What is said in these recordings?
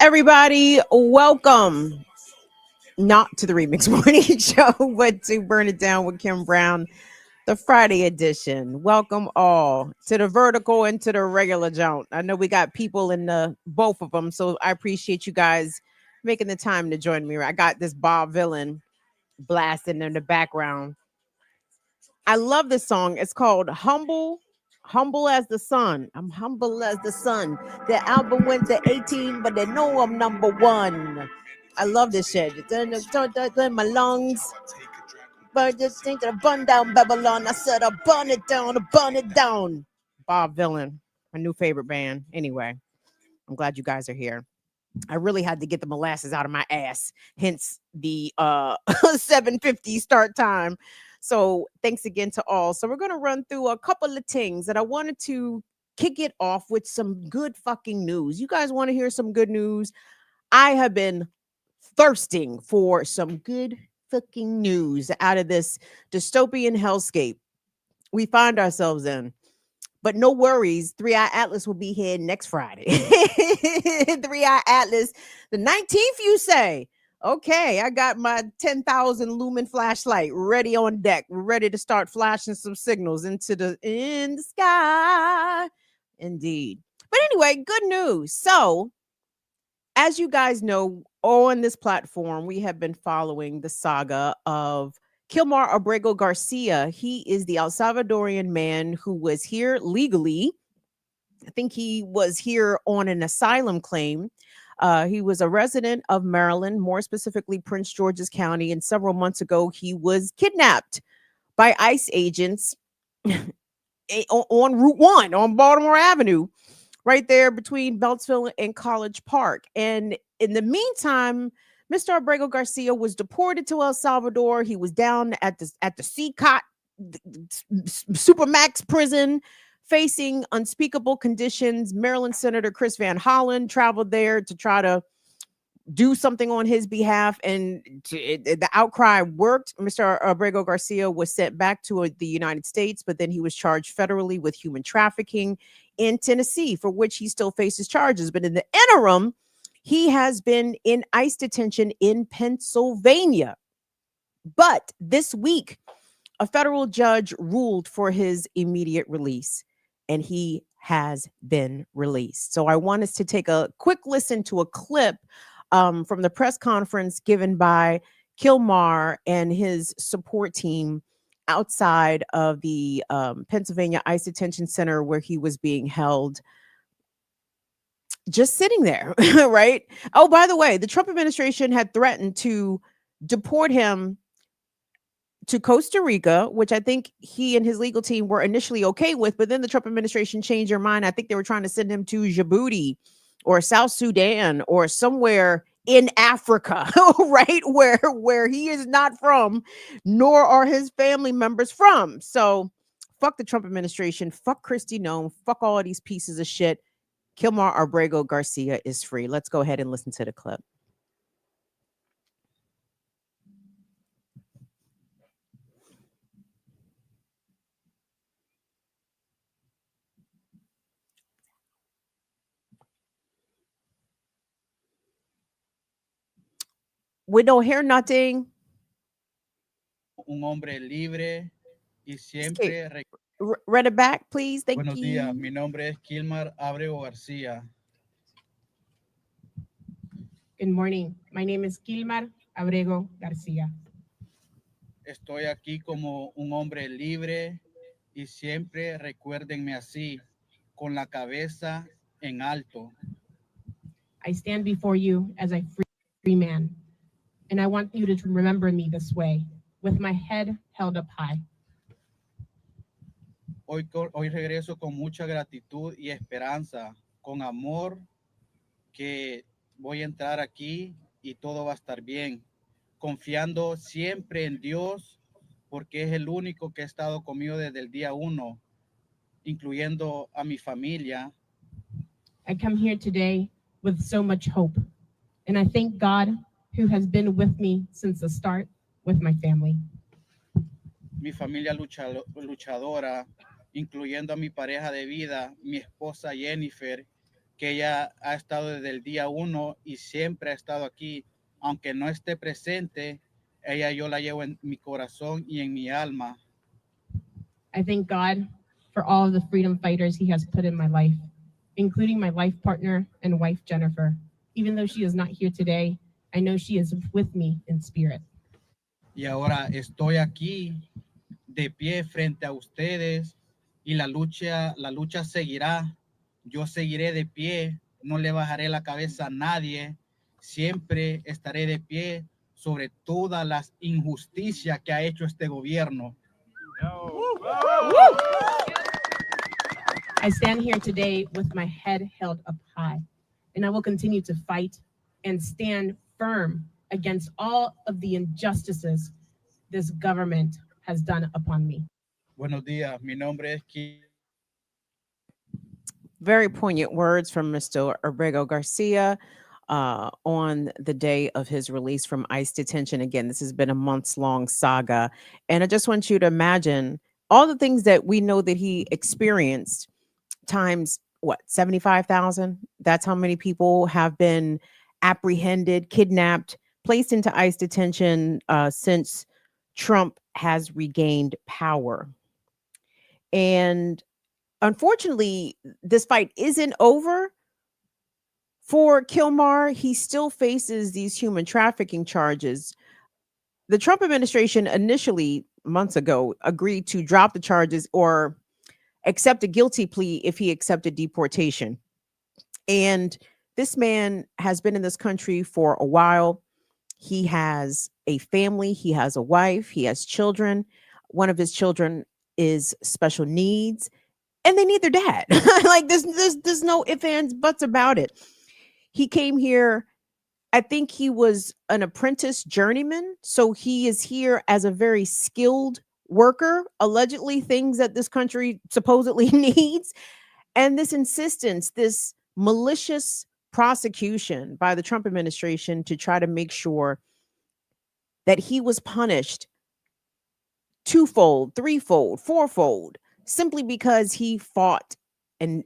Everybody, welcome not to the Remix Morning Show, but to Burn It Down with Kim Brown, the Friday edition. Welcome all to the vertical and to the regular joint. I know we got people in the both of them, so I appreciate you guys making the time to join me. I got this Bob Villain blasting in the background. I love this song. It's called Humble as the Sun. I'm humble as the sun. The album went to 18, but they know I'm number one. I love this shit. It's in my lungs. But just think to burn down Babylon. I said I burn it down, I burn it down. Bob Villain, my new favorite band. Anyway, I'm glad you guys are here. I really had to get the molasses out of my ass, hence the 7:50 start time. So thanks again to all. So we're going to run through a couple of things that I wanted to kick it off with some good fucking news. You guys want to hear some good news? I have been thirsting for some good fucking news out of this dystopian hellscape we find ourselves in. But no worries, 3-Eye Atlas will be here next Friday. 3-Eye Atlas, the 19th, you say? Okay, I got my 10,000 lumen flashlight ready on deck. We're ready to start flashing some signals in the sky. Indeed. But anyway, good news. So, as you guys know, on this platform, we have been following the saga of Kilmar Abrego García. He is the El Salvadorian man who was here legally. I think he was here on an asylum claim. He was a resident of Maryland, more specifically Prince George's County. And several months ago, he was kidnapped by ICE agents on Route 1 on Baltimore Avenue, right there between Beltsville and College Park. And in the meantime, Mr. Abrego Garcia was deported to El Salvador. He was down at the CCOT Supermax prison, facing unspeakable conditions. Maryland Senator Chris Van Hollen traveled there to try to do something on his behalf, and the outcry worked. Mr. Abrego Garcia was sent back to the United States, but then he was charged federally with human trafficking in Tennessee, for which he still faces charges. But in the interim, he has been in ICE detention in Pennsylvania. But this week, a federal judge ruled for his immediate release, and he has been released. So I want us to take a quick listen to a clip from the press conference given by Kilmar and his support team outside of the Pennsylvania ICE Detention Center, where he was being held, just sitting there, right? Oh, by the way, the Trump administration had threatened to deport him to Costa Rica, which I think he and his legal team were initially okay with, but then the Trump administration changed their mind. I think they were trying to send him to Djibouti or South Sudan or somewhere in Africa, right? Where he is not from, nor are his family members from. So fuck the Trump administration, fuck Kristi Noem, fuck all of these pieces of shit. Kilmar Abrego Garcia is free. Let's go ahead and listen to the clip. We don't hear nothing. Un hombre libre y siempre. Read it back, please. Thank Buenos you. días, mi nombre es Kilmar Abrego García. Good morning. My name is Kilmar Abrego García. Estoy aquí como un hombre libre y siempre recuérdenme así, con la cabeza en alto. I stand before you as a free man, and I want you to remember me this way, with my head held up high. Hoy regreso con mucha gratitud y esperanza, con amor, que voy a entrar aquí y todo va a estar bien, confiando siempre en Dios, porque es el único que ha estado conmigo desde el día 1, incluyendo a mi familia. I come here today with so much hope, and I thank God who has been with me since the start with my family. Mi familia luchadora, incluyendo a mi pareja de vida, mi esposa Jennifer, que ella ha estado desde el día uno y siempre ha estado aquí, aunque no esté presente, ella yo la llevo en mi corazón y en mi alma. I thank God for all of the freedom fighters He has put in my life, including my life partner and wife, Jennifer. Even though she is not here today, I know she is with me in spirit. Y ahora estoy aquí de pie frente a ustedes y la lucha seguirá. Yo seguiré de pie, no le bajaré la cabeza a nadie. Siempre estaré de pie sobre todas las injusticias que ha hecho este gobierno. I stand here today with my head held up high, and I will continue to fight and stand firm against all of the injustices this government has done upon me. Buenos días, mi nombre es Very poignant words from Mr. Abrego Garcia on the day of his release from ICE detention. Again, this has been a months long saga. And I just want you to imagine all the things that we know that he experienced times what, 75,000? That's how many people have been apprehended, kidnapped, placed into ICE detention since Trump has regained power. And unfortunately, this fight isn't over for Kilmar. He still faces these human trafficking charges. The Trump administration initially, months ago, agreed to drop the charges or accept a guilty plea if he accepted deportation. And this man has been in this country for a while. He has a family, he has a wife, he has children. One of his children is special needs, and they need their dad. Like there's no ifs, ands, buts about it. He came here, I think he was an apprentice journeyman. So he is here as a very skilled worker, allegedly things that this country supposedly needs. And this insistence, this malicious prosecution by the Trump administration to try to make sure that he was punished twofold, threefold, fourfold, simply because he fought and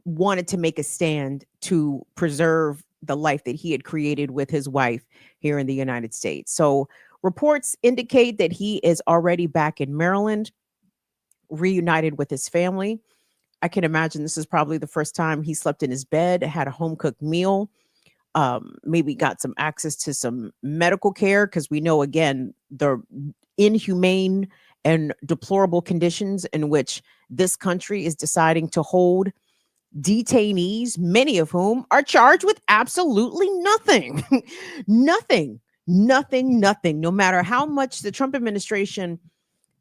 wanted to make a stand to preserve the life that he had created with his wife here in the United States. So reports indicate that he is already back in Maryland, reunited with his family. I can imagine this is probably the first time he slept in his bed, had a home cooked meal, maybe got some access to some medical care, because we know, again, the inhumane and deplorable conditions in which this country is deciding to hold detainees, many of whom are charged with absolutely nothing. Nothing. No matter how much the Trump administration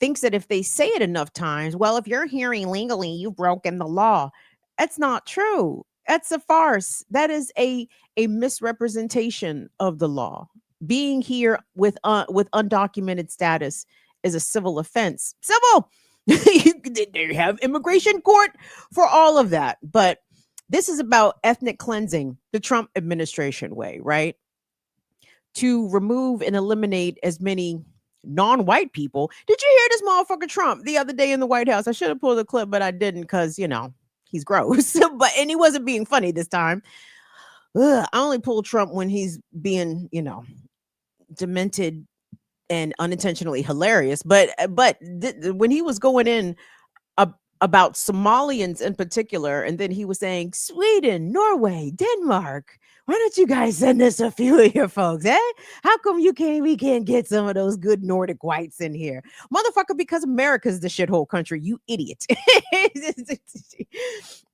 thinks that if they say it enough times, well, if you're here illegally, you've broken the law. That's not true. That's a farce. That is a misrepresentation of the law. Being here with undocumented status is a civil offense. Civil. They have immigration court for all of that. But this is about ethnic cleansing the Trump administration way, right? To remove and eliminate as many non-white people. Did you hear this motherfucker Trump the other day in the White House? I should have pulled a clip, but I didn't, because, he's gross. And he wasn't being funny this time. I only pull Trump when he's being, demented and unintentionally hilarious. But when he was going in about Somalians in particular, and then he was saying Sweden, Norway, Denmark, why don't you guys send us a few of your folks? How come we can't get some of those good Nordic whites in here? Motherfucker, because America's the shithole country, you idiot.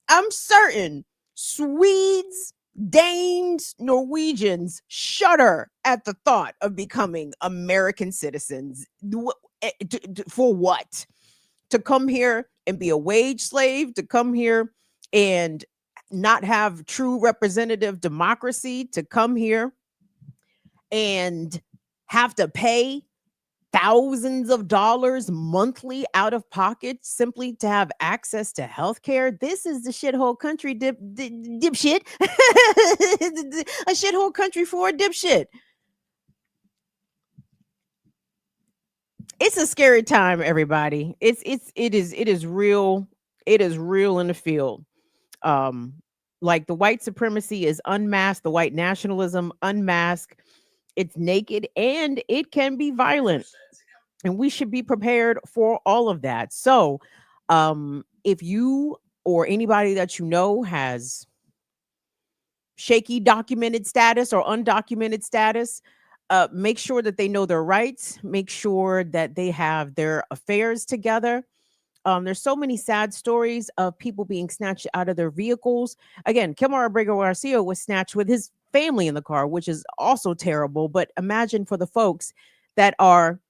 I'm certain Swedes, Danes, Norwegians shudder at the thought of becoming American citizens. For what? To come here and be a wage slave, to come here and not have true representative democracy, to come here and have to pay thousands of dollars monthly out of pocket simply to have access to health care. This is the shithole country, dipshit. A shithole country for a dipshit. It's a scary time, everybody. It is real. It is real in the field. Like the white supremacy is unmasked, the white nationalism unmasked. It's naked and it can be violent. And we should be prepared for all of that. So, if you or anybody that you know has shaky documented status or undocumented status, make sure that they know their rights, make sure that they have their affairs together. There's so many sad stories of people being snatched out of their vehicles. Again, Kilmar Abrego García was snatched with his family in the car, which is also terrible. But imagine for the folks that are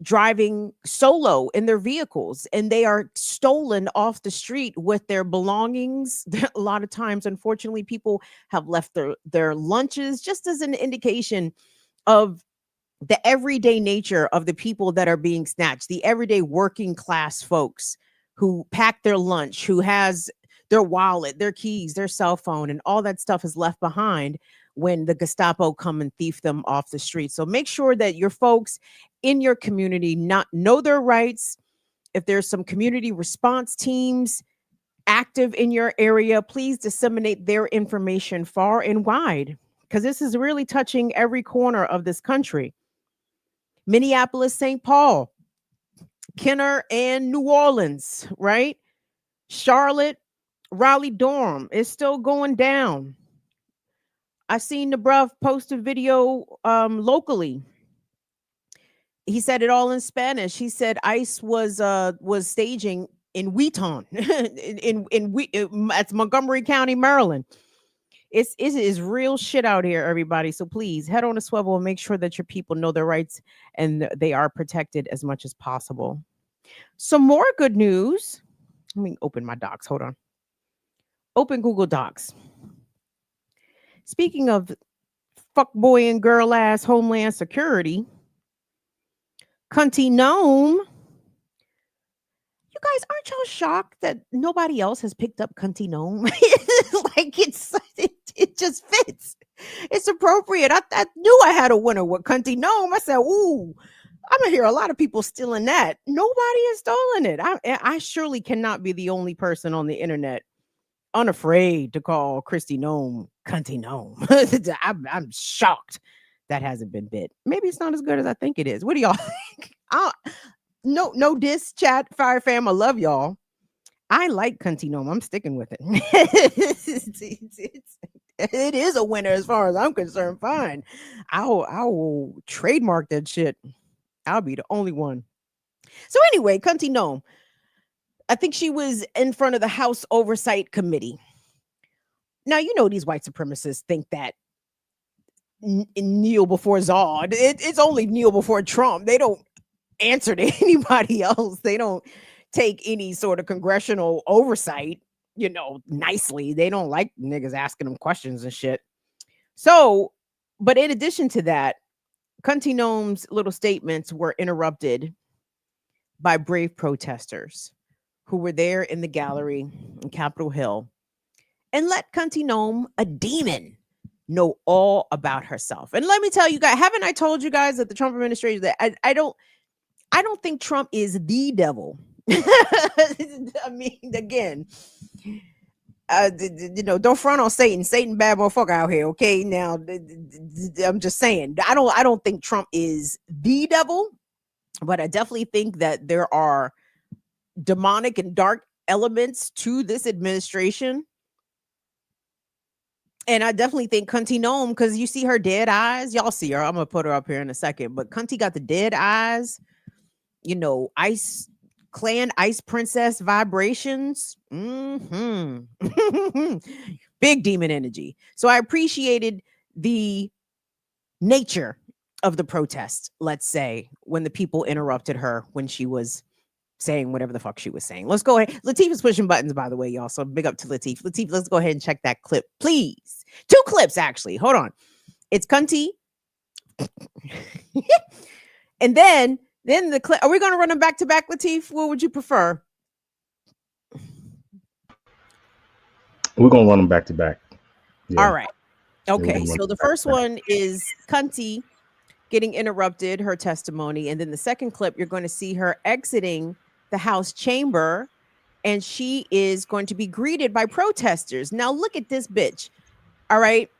driving solo in their vehicles and they are stolen off the street with their belongings. A lot of times, unfortunately, people have left their lunches, just as an indication of the everyday nature of the people that are being snatched, the everyday working class folks who pack their lunch, who has their wallet, their keys, their cell phone, and all that stuff is left behind when the Gestapo come and thief them off the street. So make sure that your folks in your community not know their rights. If there's some community response teams active in your area, please disseminate their information far and wide, because this is really touching every corner of this country. Minneapolis, St. Paul, Kenner, and New Orleans, right? Charlotte, Raleigh Durham is still going down. I seen the bruv post a video locally. He said it all in Spanish. He said ICE was staging in Wheaton, that's Montgomery County, Maryland. It is real shit out here, everybody. So please head on a swivel and make sure that your people know their rights and they are protected as much as possible. Some more good news. Let me open my docs. Hold on. Open Google Docs. Speaking of fuckboy and girl ass Homeland Security, Cunty Gnome. You guys, aren't y'all shocked that nobody else has picked up Cunty Gnome? Like it just fits. It's appropriate. I knew I had a winner with Cunty Gnome. I said, ooh, I'm gonna hear a lot of people stealing that. Nobody has stolen it. I surely cannot be the only person on the internet unafraid to call Christy Gnome Cunty Gnome. I'm shocked that hasn't been bit. Maybe it's not as good as I think it is. What do y'all think? No diss, chat, fire fam. I love y'all. I like Cunty Gnome. I'm sticking with it. It is a winner as far as I'm concerned. Fine. I will trademark that shit. I'll be the only one. So anyway, Cunty Gnome. I think she was in front of the House Oversight Committee. Now, you know, these white supremacists think that kneel before Zod. It's only kneel before Trump. They don't answer to anybody else. They don't take any sort of congressional oversight, you know, nicely. They don't like niggas asking them questions and shit. So, but in addition to that, Cunty Gnome's little statements were interrupted by brave protesters who were there in the gallery in Capitol Hill and let Cunty Gnome, a demon, know all about herself. And let me tell you guys, haven't I told you guys that the Trump administration, that I don't think Trump is the devil. I mean, again, you know, don't front on Satan. Satan bad motherfucker out here. Okay, now I'm just saying, I don't think Trump is the devil, but I definitely think that there are demonic and dark elements to this administration. And I definitely think Cunty Gnome, because you see her dead eyes. Y'all see her. I'm gonna put her up here in a second. But Cunty got the dead eyes. You know, Ice Clan, Ice Princess vibrations. Big demon energy. So I appreciated the nature of the protest, let's say, when the people interrupted her when she was saying whatever the fuck she was saying. Let's go ahead. Latif is pushing buttons, by the way, y'all. So big up to Latif. Latif, let's go ahead and check that clip, please. 2 clips, actually. Hold on. It's Cunty. And then the clip. Are we going to run them back to back, Latif? What would you prefer? We're going to run them back to back. Yeah. All right. Okay. So the first one is Cunty getting interrupted, her testimony. And then the second clip, you're going to see her exiting the House chamber and she is going to be greeted by protesters. Now, look at this bitch. All right.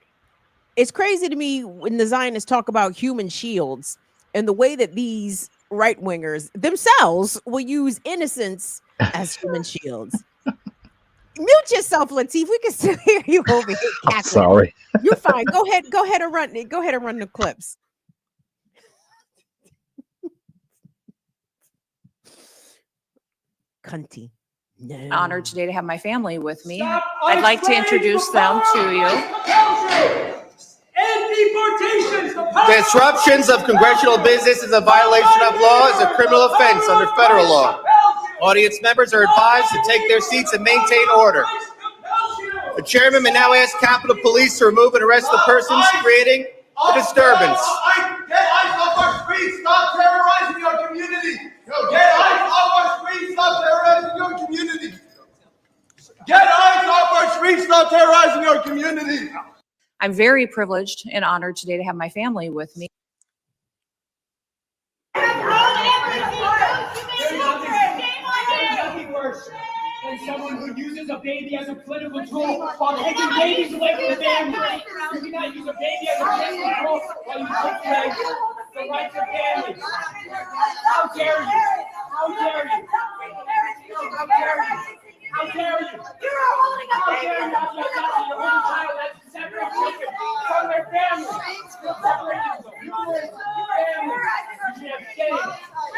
It's crazy to me when the Zionists talk about human shields and the way that these right wingers themselves will use innocence as human shields. Mute yourself, Latif. We can still hear you over here. I'm sorry. You're fine. Go ahead and run it. Go ahead and run the clips. Cunty. No. Honored today to have my family with me. I'd like to introduce them to you. Disruptions of congressional business is a violation of law, is a criminal offense under federal law. Audience members are advised to take their seats and maintain order. The chairman may now ask Capitol Police to remove and arrest the persons creating a disturbance. Get ICE off our streets! Stop terrorizing your community! Get ICE off our streets! Stop terrorizing your community! Get ICE off our streets! Stop terrorizing your community! I'm very privileged and honored today to have my family with me. And someone who uses a baby as a political tool while taking babies away from the family. You cannot use a baby as a political tool while you take away the rights of families. How dare you? How dare you? How dare you? How dare you? You're holding a baby. How dare you? You're holding a child that's separate children from their families. You're separating them. You are families. You should have shame.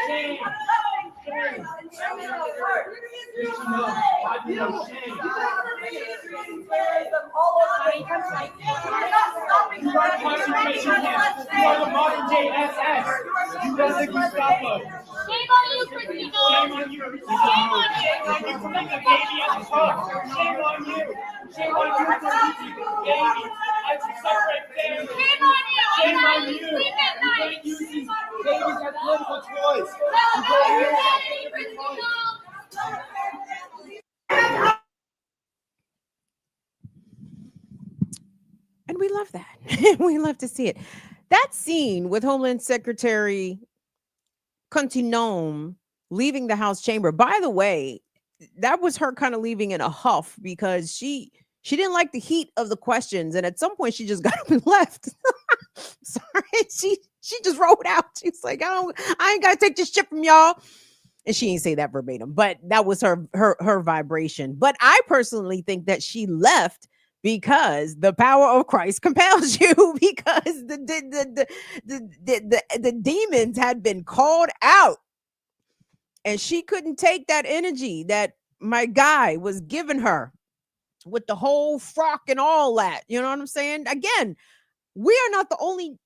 Shame. Shame. You should know. I do know shame. You are concentration camps. You are the modern day SS. You don't think you stop us. Shame on you, Christina. Shame on you. Shame on you. Shame on you for using a baby as a toy. Shame on you. Shame on you for using a baby as a separate family. Shame on you. Shame on you. You can't use these babies as political toys. You can't use them as political toys. And we love that. We love to see it. That scene with Homeland Secretary Kunti leaving the House chamber. By the way, that was her kind of leaving in a huff because she didn't like the heat of the questions, and at some point she just got up and left. Sorry, she just rolled out. She's like, I ain't gotta take this shit from y'all. And she didn't say that verbatim, but that was her vibration. But I personally think that she left because the power of Christ compels you, because the demons had been called out, and she couldn't take that energy that my guy was giving her with the whole frock and all that. You know what I'm saying? Again, we are not the only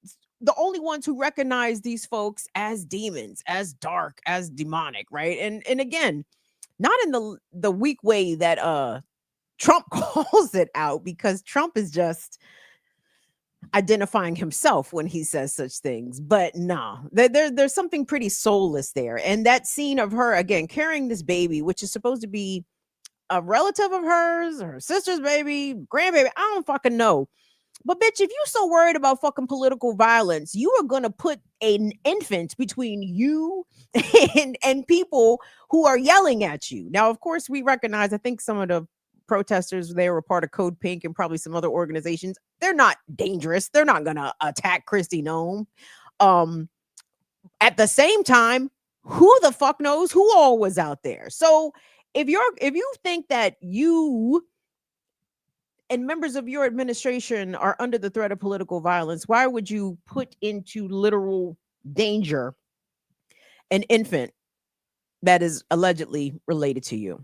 ones who recognize these folks as demons, as dark, as demonic, right? And again, not in the weak way that Trump calls it out, because Trump is just identifying himself when he says such things. But no, there's something pretty soulless there. And that scene of her, again, carrying this baby, which is supposed to be a relative of hers, or her sister's baby, grandbaby, I don't fucking know. But bitch, if you're so worried about fucking political violence, you are going to put an infant between you and people who are yelling at you. Now, of course, we recognize, I think some of the protesters, they were part of Code Pink and probably some other organizations. They're not dangerous. They're not going to attack Kristi Noem. At the same time, who the fuck knows who all was out there? So if you think that you and members of your administration are under the threat of political violence, why would you put into literal danger an infant that is allegedly related to you?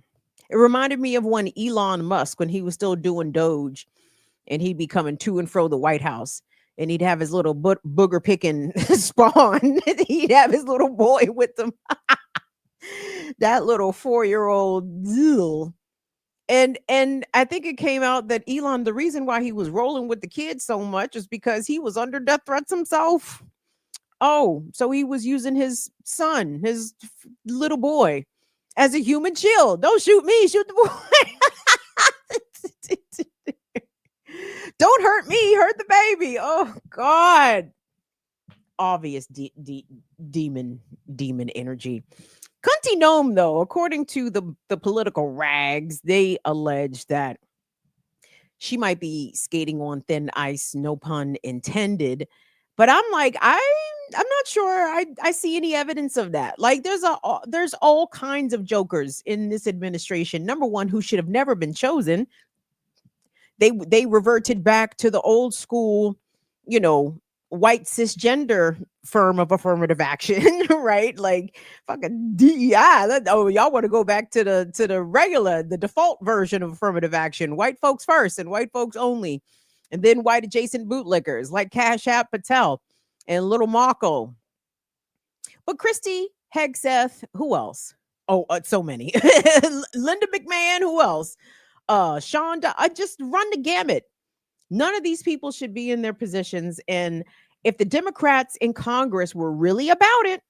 It reminded me of when Elon Musk, when he was still doing Doge, and he'd be coming to and fro the White House, and he'd have his little booger picking spawn. He'd have his little boy with him. That little 4-year-old. And I think it came out that Elon, the reason why he was rolling with the kids so much is because he was under death threats himself. Oh, so he was using his son, his little boy, as a human shield. Don't shoot me, shoot the boy. Don't hurt me, hurt the baby. Oh God. Obvious demon energy. Cunty Gnome, though, according to the political rags, they allege that she might be skating on thin ice, no pun intended. But I'm like, I'm not sure I see any evidence of that. Like there's all kinds of jokers in this administration. Number one, who should have never been chosen. They reverted back to the old school, you know, white cisgender firm of affirmative action, right? Like fucking DEI. Oh, y'all want to go back to the regular, the default version of affirmative action, white folks first and white folks only, and then white adjacent bootlickers like Cash App Patel and Little Marco. But Christy Hegseth, who else? Oh, so many. Linda McMahon, who else? Shonda, I just run the gamut. None of these people should be in their positions. And if the Democrats in Congress were really about it,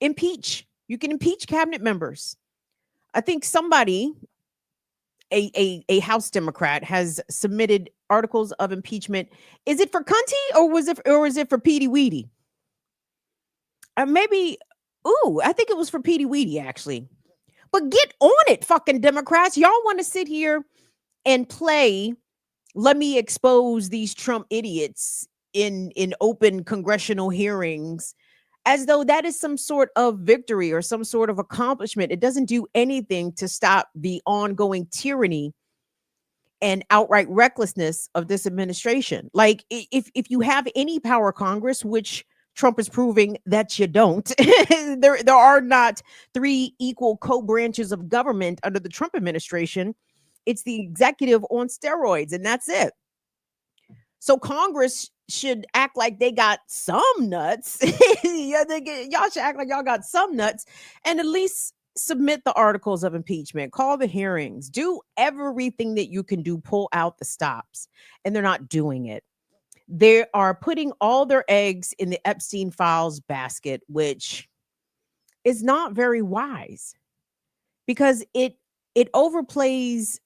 impeach. You can impeach cabinet members. I think somebody, a House Democrat, has submitted articles of impeachment. Is it for Cunty or is it for Petey Weedy? Maybe. I think it was for Petey Weedy actually. But get on it, fucking Democrats. Y'all want to sit here and play, let me expose these Trump idiots in open congressional hearings as though that is some sort of victory or some sort of accomplishment. It doesn't do anything to stop the ongoing tyranny and outright recklessness of this administration. Like if you have any power, Congress, which Trump is proving that you don't. there are not three equal co-branches of government under the Trump administration. It's the executive on steroids, and that's it. So Congress should act like they got some nuts. Y'all should act like y'all got some nuts and at least submit the articles of impeachment, call the hearings, do everything that you can do, pull out the stops, and they're not doing it. They are putting all their eggs in the Epstein files basket, which is not very wise because it overplays.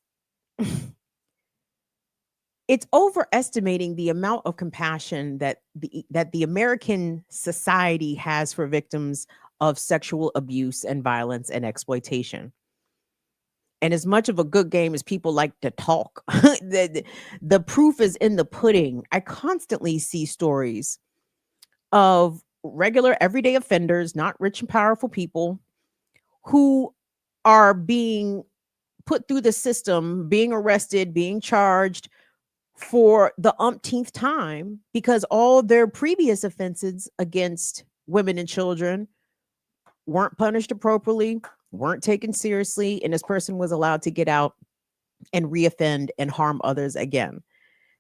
It's overestimating the amount of compassion that the American society has for victims of sexual abuse and violence and exploitation. And as much of a good game as people like to talk, the proof is in the pudding. I constantly see stories of regular everyday offenders, not rich and powerful people, who are being put through the system, being arrested, being charged for the umpteenth time because all their previous offenses against women and children weren't punished appropriately, weren't taken seriously, and this person was allowed to get out and reoffend and harm others again.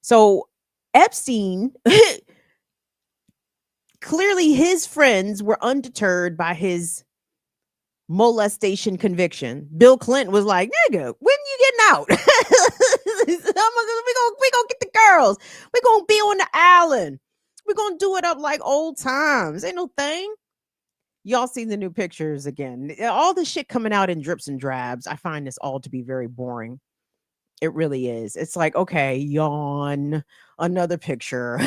So Epstein, clearly his friends were undeterred by his molestation conviction. Bill Clinton was like, nigga, when you getting out? we gonna get the girls. We're gonna be on the island. We're gonna do it up like old times. Ain't no thing. Y'all seen the new pictures again. All the shit coming out in drips and drabs. I find this all to be very boring. It really is. It's like, okay, yawn. Another picture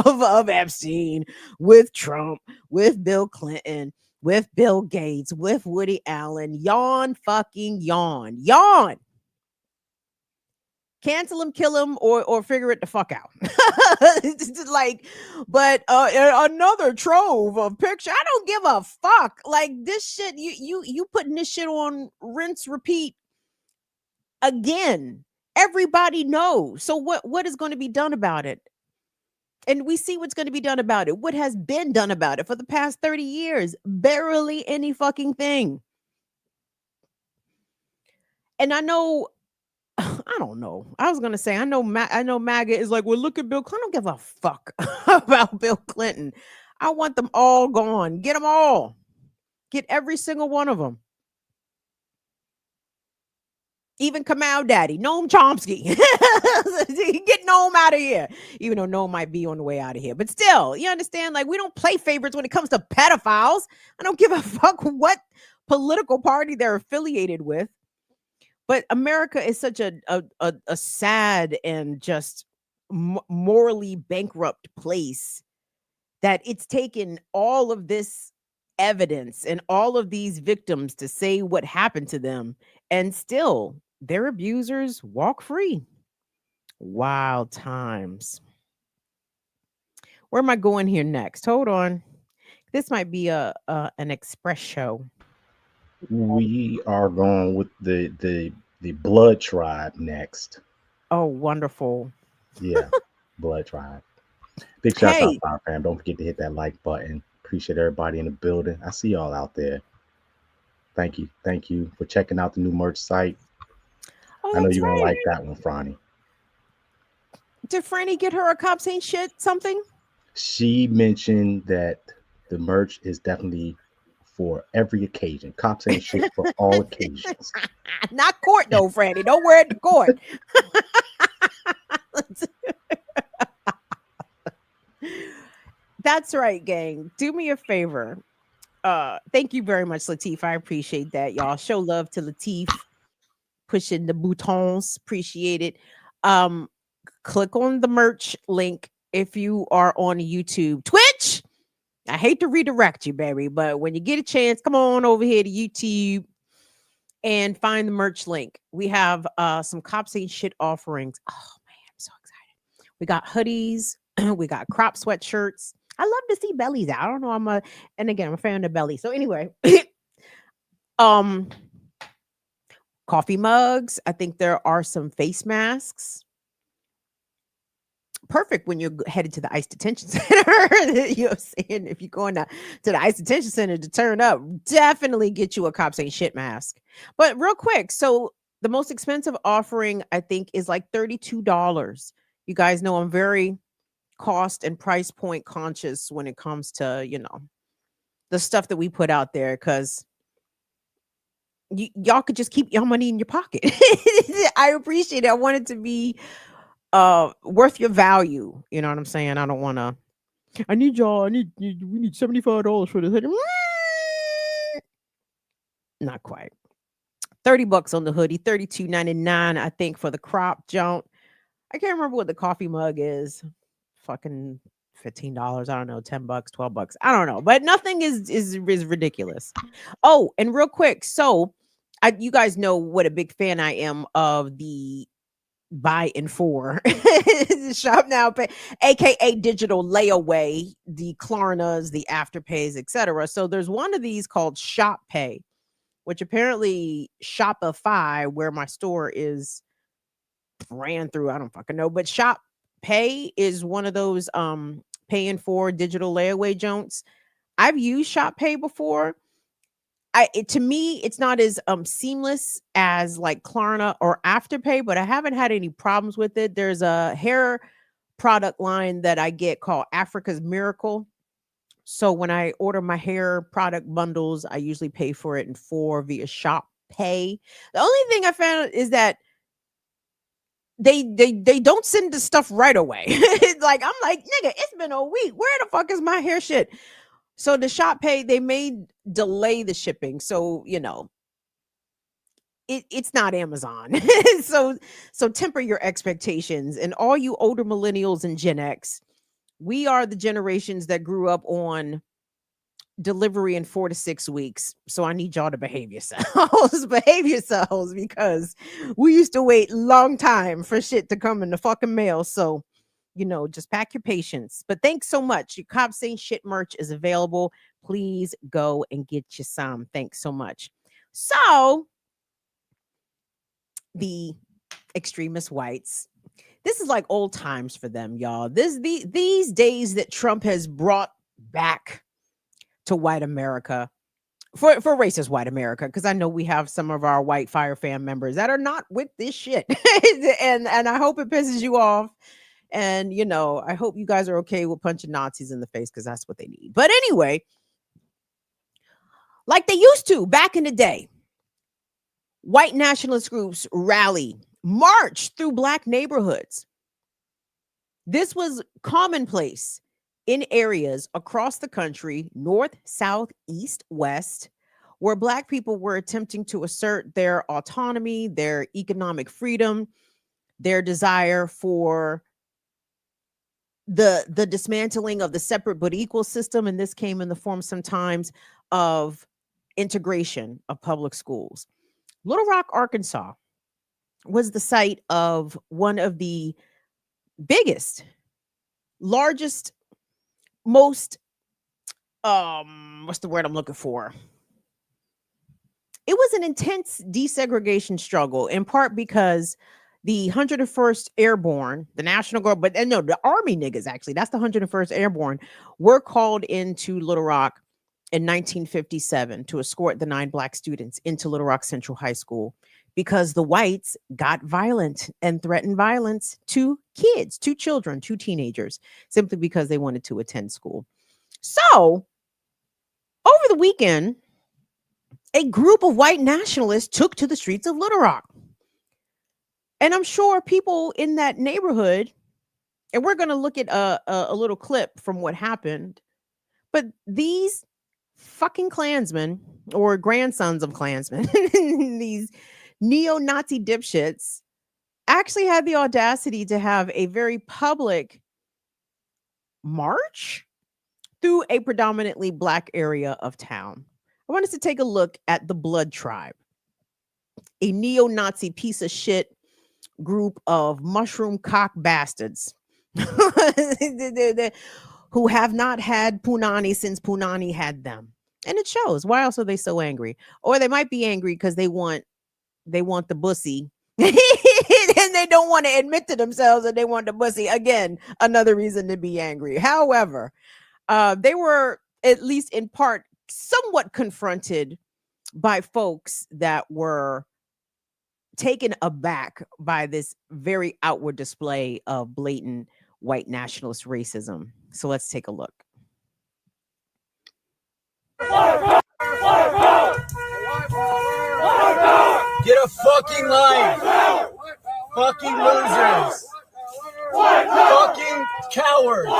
of Epstein with Trump, with Bill Clinton, with Bill Gates, with Woody Allen. Yawn, fucking yawn. Yawn. Cancel him, kill him, or figure it the fuck out. Like, but another trove of picture. I don't give a fuck. Like this shit, you putting this shit on rinse, repeat again. Everybody knows. So what is going to be done about it? And we see what's going to be done about it. What has been done about it for the past 30 years? Barely any fucking thing. And I know, I don't know. I was gonna say I know MAGA is like, well, look at Bill Clinton. I don't give a fuck about Bill Clinton. I want them all gone. Get them all. Get every single one of them. Even Kamau Daddy, Noam Chomsky. Get Noam out of here. Even though Noam might be on the way out of here. But still, you understand? Like, we don't play favorites when it comes to pedophiles. I don't give a fuck what political party they're affiliated with. But America is such a sad and just morally bankrupt place that it's taken all of this evidence and all of these victims to say what happened to them, and still their abusers walk free. Wild times. Where am I going here next? Hold on. This might be a an express show. We are going with the Blood Tribe next. Oh, wonderful. Yeah, Blood Tribe. Big shout out, Hey, Fire Fam. Don't forget to hit that like button. Appreciate everybody in the building. I see y'all out there. Thank you. Thank you for checking out the new merch site. oh, I know that's you're gonna right. like that one, Franny. Did Franny get her a Cops Ain't Shit something? She mentioned that the merch is definitely for every occasion. Cops ain't shit for all occasions. Not court though, Franny. Don't wear it to court. That's right, gang. Do me a favor. Thank you very much, Latif. I appreciate that, y'all. Show love to Latif. Pushing the boutons. Appreciate it. Click on the merch link if you are on YouTube. Twitch. I hate to redirect you, baby, but when you get a chance, come on over here to YouTube and find the merch link. We have some Cops Ain't Shit offerings. Oh man, I'm so excited. We got hoodies, we got crop sweatshirts. I love to see bellies out. I don't know. And again, I'm a fan of belly. So anyway, coffee mugs. I think there are some face masks. Perfect when you're headed to the ICE detention center. You know what I'm saying? If you're going to the ICE detention center to turn up, definitely get you a Cops Ain't Shit mask. But real quick, so the most expensive offering, I think, is like $32. You guys know I'm very cost and price point conscious when it comes to, you know, the stuff that we put out there, because y'all could just keep your money in your pocket. I appreciate it. I want it to be worth your value. You know what I'm saying? I don't want to. I need y'all. We need $75 for this. Not quite. $30 on the hoodie. $32.99, I think, for the crop junk. I can't remember what the coffee mug is. Fucking $15. I don't know. $10, $12. I don't know. But nothing is ridiculous. Oh, and real quick, so you guys know what a big fan I am of the buy in 4 shop now, aka digital layaway, the Klarnas, the Afterpays, etc. So there's one of these called Shop Pay, which apparently Shopify, where my store is, ran through. I don't fucking know, but Shop Pay is one of those paying for digital layaway joints. I've used Shop Pay before. To me, it's not as seamless as like Klarna or Afterpay, but I haven't had any problems with it. There's a hair product line that I get called Africa's Miracle. So when I order my hair product bundles, I usually pay for it in 4 via Shop Pay. The only thing I found is that they don't send the stuff right away. Like I'm like, nigga, it's been a week. Where the fuck is my hair shit? So the Shop Pay, they may delay the shipping. So, you know, it's not Amazon. so temper your expectations. And all you older millennials and Gen X, we are the generations that grew up on delivery in 4 to 6 weeks. So I need y'all to behave yourselves. Behave yourselves, because we used to wait long time for shit to come in the fucking mail. So, you know, just pack your patience. But thanks so much. Your Cops Ain't Shit merch is available. Please go and get you some. Thanks so much. So, the extremist whites, this is like old times for them, y'all. These days that Trump has brought back to white America, for racist white America, because I know we have some of our white Fire Fam members that are not with this shit. and I hope it pisses you off. And, you know, I hope you guys are okay with punching Nazis in the face, because that's what they need. But anyway, like they used to back in the day, white nationalist groups rally, march through Black neighborhoods. This was commonplace in areas across the country, north, south, east, west, where Black people were attempting to assert their autonomy, their economic freedom, their desire for the dismantling of the separate but equal system. And this came in the form sometimes of integration of public schools. Little Rock, Arkansas was the site of one of the biggest, largest, most, what's the word I'm looking for? It was an intense desegregation struggle, in part because the 101st Airborne, the National Guard, but no, the Army niggas, actually, that's the 101st Airborne, were called into Little Rock in 1957 to escort the 9 Black students into Little Rock Central High School because the whites got violent and threatened violence to kids, to children, to teenagers, simply because they wanted to attend school. So, over the weekend, a group of white nationalists took to the streets of Little Rock. And I'm sure people in that neighborhood, and we're going to look at a little clip from what happened, but these fucking Klansmen or grandsons of Klansmen, these neo-Nazi dipshits, actually had the audacity to have a very public march through a predominantly Black area of town. I want us to take a look at the Blood Tribe, a neo-Nazi piece of shit group of mushroom cock bastards who have not had Punani since Punani had them. And it shows. Why else are they so angry? Or they might be angry because they want the bussy and they don't want to admit to themselves that they want the bussy. Again, another reason to be angry. However, they were, at least in part, somewhat confronted by folks that were taken aback by this very outward display of blatant white nationalist racism. So let's take a look. Get a fucking life! Fucking losers! Fucking cowards!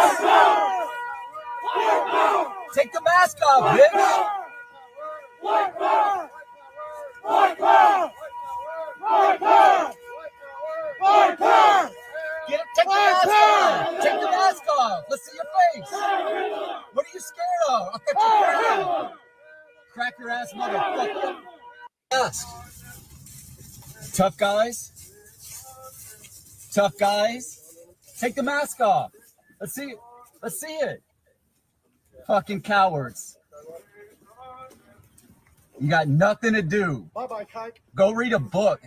Take the mask off, bitch! Take the mask off! Take the mask off! Let's see your face! What are you scared of? I'll cut your crown! Crack your ass, motherfucker! Mask! Tough guys? Tough guys? Take the mask off! Let's see it! Let's see it! Fucking cowards! You got nothing to do. Bye-bye, kike. Go read a book.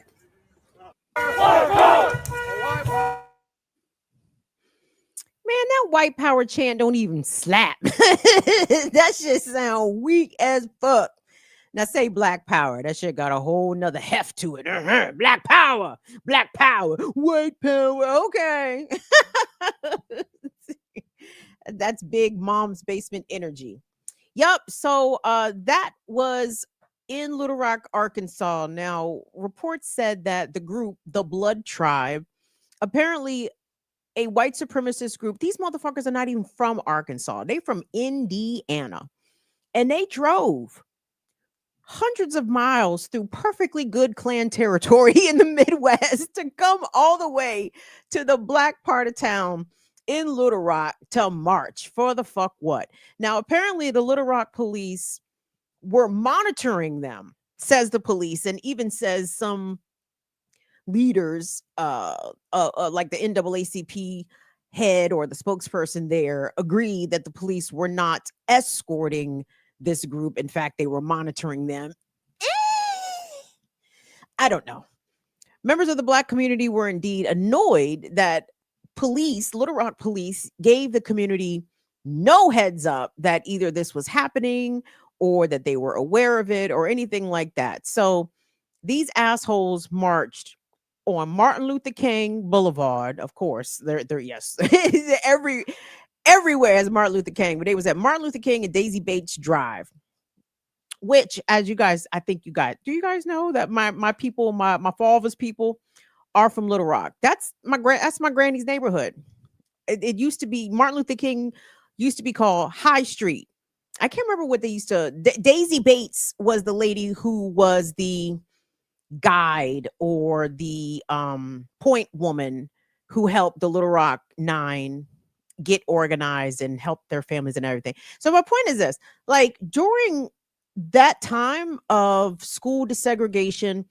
Man, that white power chant don't even slap. That shit sound weak as fuck. Now say black power. That shit got a whole nother heft to it. Black power, white power. Okay. That's big mom's basement energy. Yup. So that was in Little Rock, Arkansas. Now, reports said that the group, the Blood Tribe, apparently a white supremacist group. These motherfuckers are not even from Arkansas. They from Indiana. And they drove hundreds of miles through perfectly good Klan territory in the Midwest to come all the way to the Black part of town in Little Rock to march for the fuck what? Now, apparently the Little Rock police were monitoring them, says the police, and even says some leaders, like the NAACP head or the spokesperson there, agreed that the police were not escorting this group. In fact, they were monitoring them. I don't know. Members of the Black community were indeed annoyed that police, Little Rock police, gave the community no heads up that either this was happening or that they were aware of it or anything like that. So these assholes marched on Martin Luther King Boulevard. Of course, they're yes, everywhere as Martin Luther King, but they was at Martin Luther King and Daisy Bates Drive, which, as you guys, I think you guys, do you guys know that my people, my father's people are from Little Rock? That's my granny's neighborhood. It used to be, Martin Luther King used to be called High Street. I can't remember what they used to. Daisy Bates was the lady who was the guide or the point woman who helped the Little Rock 9 get organized and help their families and everything. So my point is this, like during that time of school desegregation,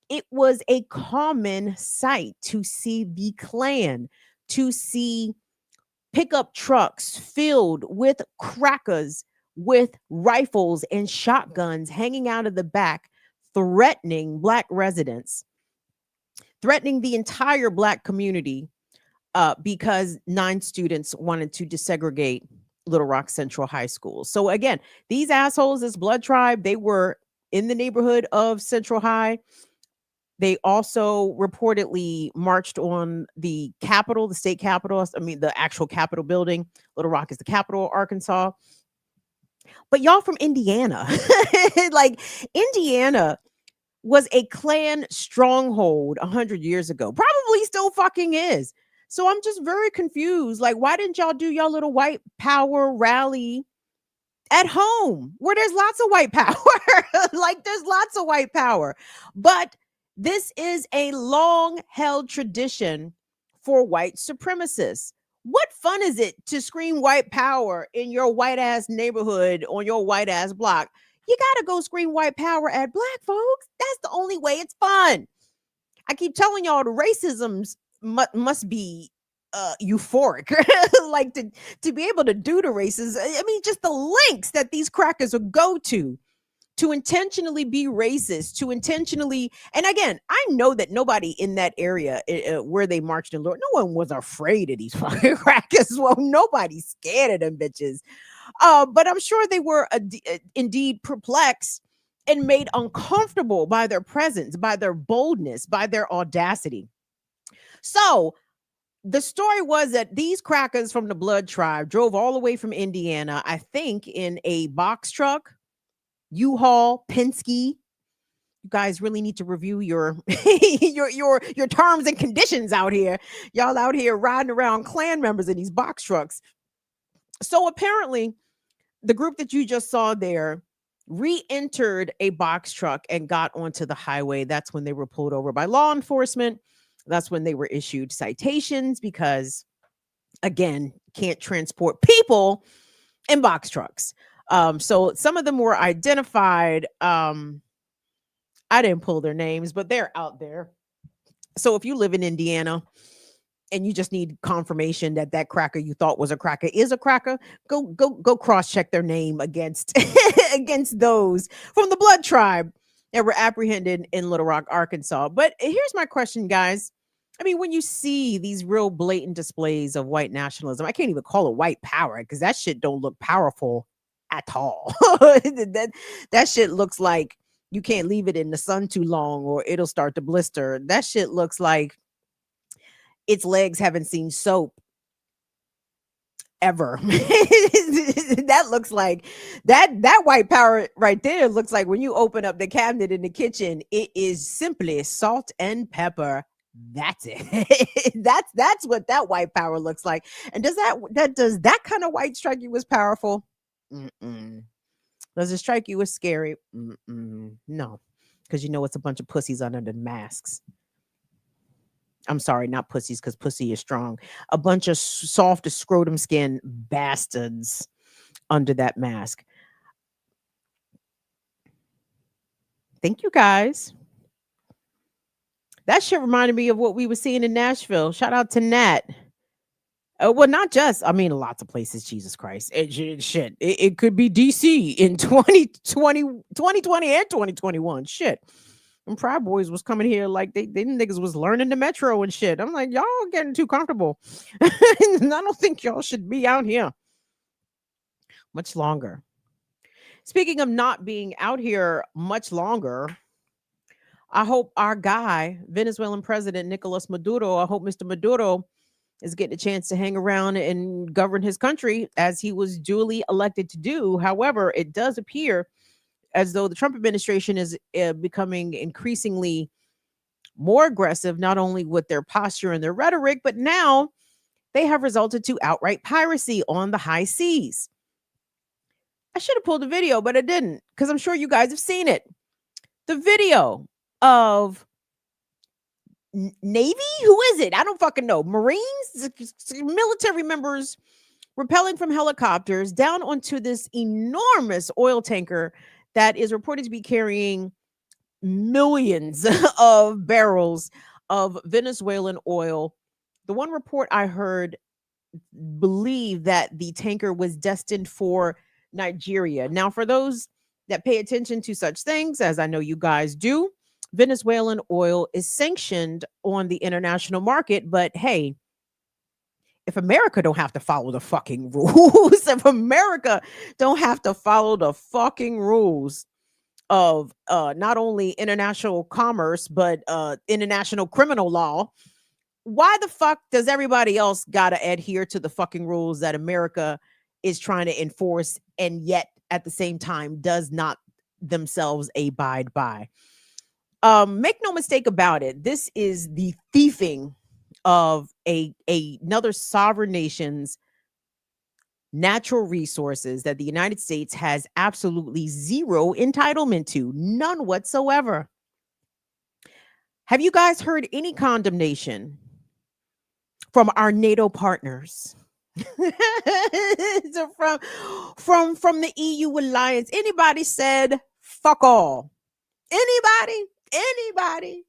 it was a common sight to see the Klan, to see pickup trucks filled with crackers, with rifles and shotguns hanging out of the back, threatening Black residents, threatening the entire Black community, because 9 students wanted to desegregate Little Rock Central High School. So again, these assholes, this blood tribe, they were in the neighborhood of Central High. They also reportedly marched on the Capitol, the state Capitol. I mean, the actual Capitol building. Little Rock is the capital of Arkansas. But y'all from Indiana, like Indiana was a Klan stronghold 100 years ago. Probably still fucking is. So I'm just very confused. Like, why didn't y'all do y'all little white power rally at home where there's lots of white power? Like, there's lots of white power. But this is a long held tradition for white supremacists. What fun is it to scream white power in your white ass neighborhood on your white ass block? You got to go scream white power at Black folks. That's the only way it's fun. I keep telling y'all the racisms must be euphoric. Like to be able to do the races. I mean, just the lengths that these crackers will go to intentionally be racist, to intentionally, and again, I know that nobody in that area where they marched in Lord, no one was afraid of these fucking crackers. Well, nobody's scared of them bitches. But I'm sure they were indeed perplexed and made uncomfortable by their presence, by their boldness, by their audacity. So the story was that these crackers from the blood tribe drove all the way from Indiana, I think in a box truck, U-Haul, Penske. You guys really need to review your your terms and conditions out here. Y'all out here riding around Klan members in these box trucks. So apparently, the group that you just saw there re-entered a box truck and got onto the highway. That's when they were pulled over by law enforcement. That's when they were issued citations because, again, can't transport people in box trucks. So some of them were identified. I didn't pull their names, but they're out there. So if you live in Indiana and you just need confirmation that that cracker you thought was a cracker is a cracker, go cross-check their name against against those from the blood tribe that were apprehended in Little Rock, Arkansas. But here's my question, guys. I mean, when you see these real blatant displays of white nationalism, I can't even call it white power because that shit don't look powerful at all. that shit looks like you can't leave it in the sun too long or it'll start to blister. That shit looks like its legs haven't seen soap ever. That looks like that white power right there looks like when you open up the cabinet in the kitchen, it is simply salt and pepper. That's it. that's what that white power looks like. And does that kind of white strike you as powerful? Mm-mm. Does it strike you as scary? Mm-mm. No, because you know it's a bunch of pussies under the masks. I'm sorry, not pussies, because pussy is strong. A bunch of soft scrotum skin bastards under that mask. Thank you, guys. That shit reminded me of what we were seeing in Nashville. Shout out to Nat. Well, not just, I mean, lots of places, Jesus Christ. It could be DC in 2020 and 2021. Shit. And Proud Boys was coming here like they niggas was learning the metro and shit. I'm like, y'all getting too comfortable. I don't think y'all should be out here much longer. Speaking of not being out here much longer, I hope our guy, Venezuelan President Nicolas Maduro, I hope Mr. Maduro is getting a chance to hang around and govern his country as he was duly elected to do. However, it does appear as though the Trump administration is becoming increasingly more aggressive, not only with their posture and their rhetoric, but now they have resulted to outright piracy on the high seas. I should have pulled a video, but I didn't, because I'm sure you guys have seen it. The video of Navy? Who is it? I don't fucking know. Marines? Military members rappelling from helicopters down onto this enormous oil tanker that is reported to be carrying millions of barrels of Venezuelan oil. The one report I heard believed that the tanker was destined for Nigeria. Now, for those that pay attention to such things, as I know you guys do, Venezuelan oil is sanctioned on the international market, but hey, if America don't have to follow the fucking rules, if America don't have to follow the fucking rules of not only international commerce, but international criminal law, why the fuck does everybody else got to adhere to the fucking rules that America is trying to enforce and yet at the same time does not themselves abide by? Make no mistake about it. This is the thieving of another sovereign nation's natural resources that the United States has absolutely zero entitlement to, none whatsoever. Have you guys heard any condemnation from our NATO partners? So from the EU alliance? Anybody said fuck all? Anybody? Anybody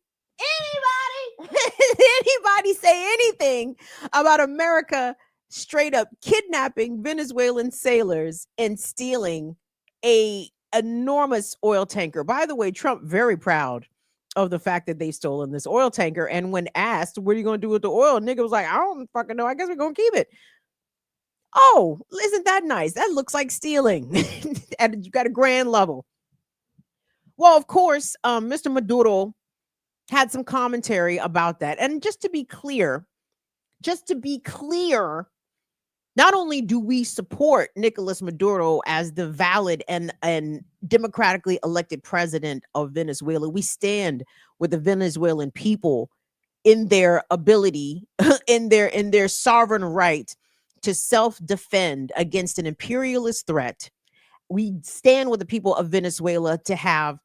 say anything about America straight up kidnapping Venezuelan sailors and stealing a enormous oil tanker? By the way, Trump very proud of the fact that they stolen this oil tanker. And when asked, what are you going to do with the oil? Nigga was like, I don't fucking know. I guess we're going to keep it. Oh, isn't that nice? That looks like stealing. And you got a grand level. Well, of course, Mr. Maduro had some commentary about that. And just to be clear, not only do we support Nicolas Maduro as the valid and democratically elected president of Venezuela, we stand with the Venezuelan people in their ability, in their sovereign right to self-defend against an imperialist threat. We stand with the people of Venezuela to have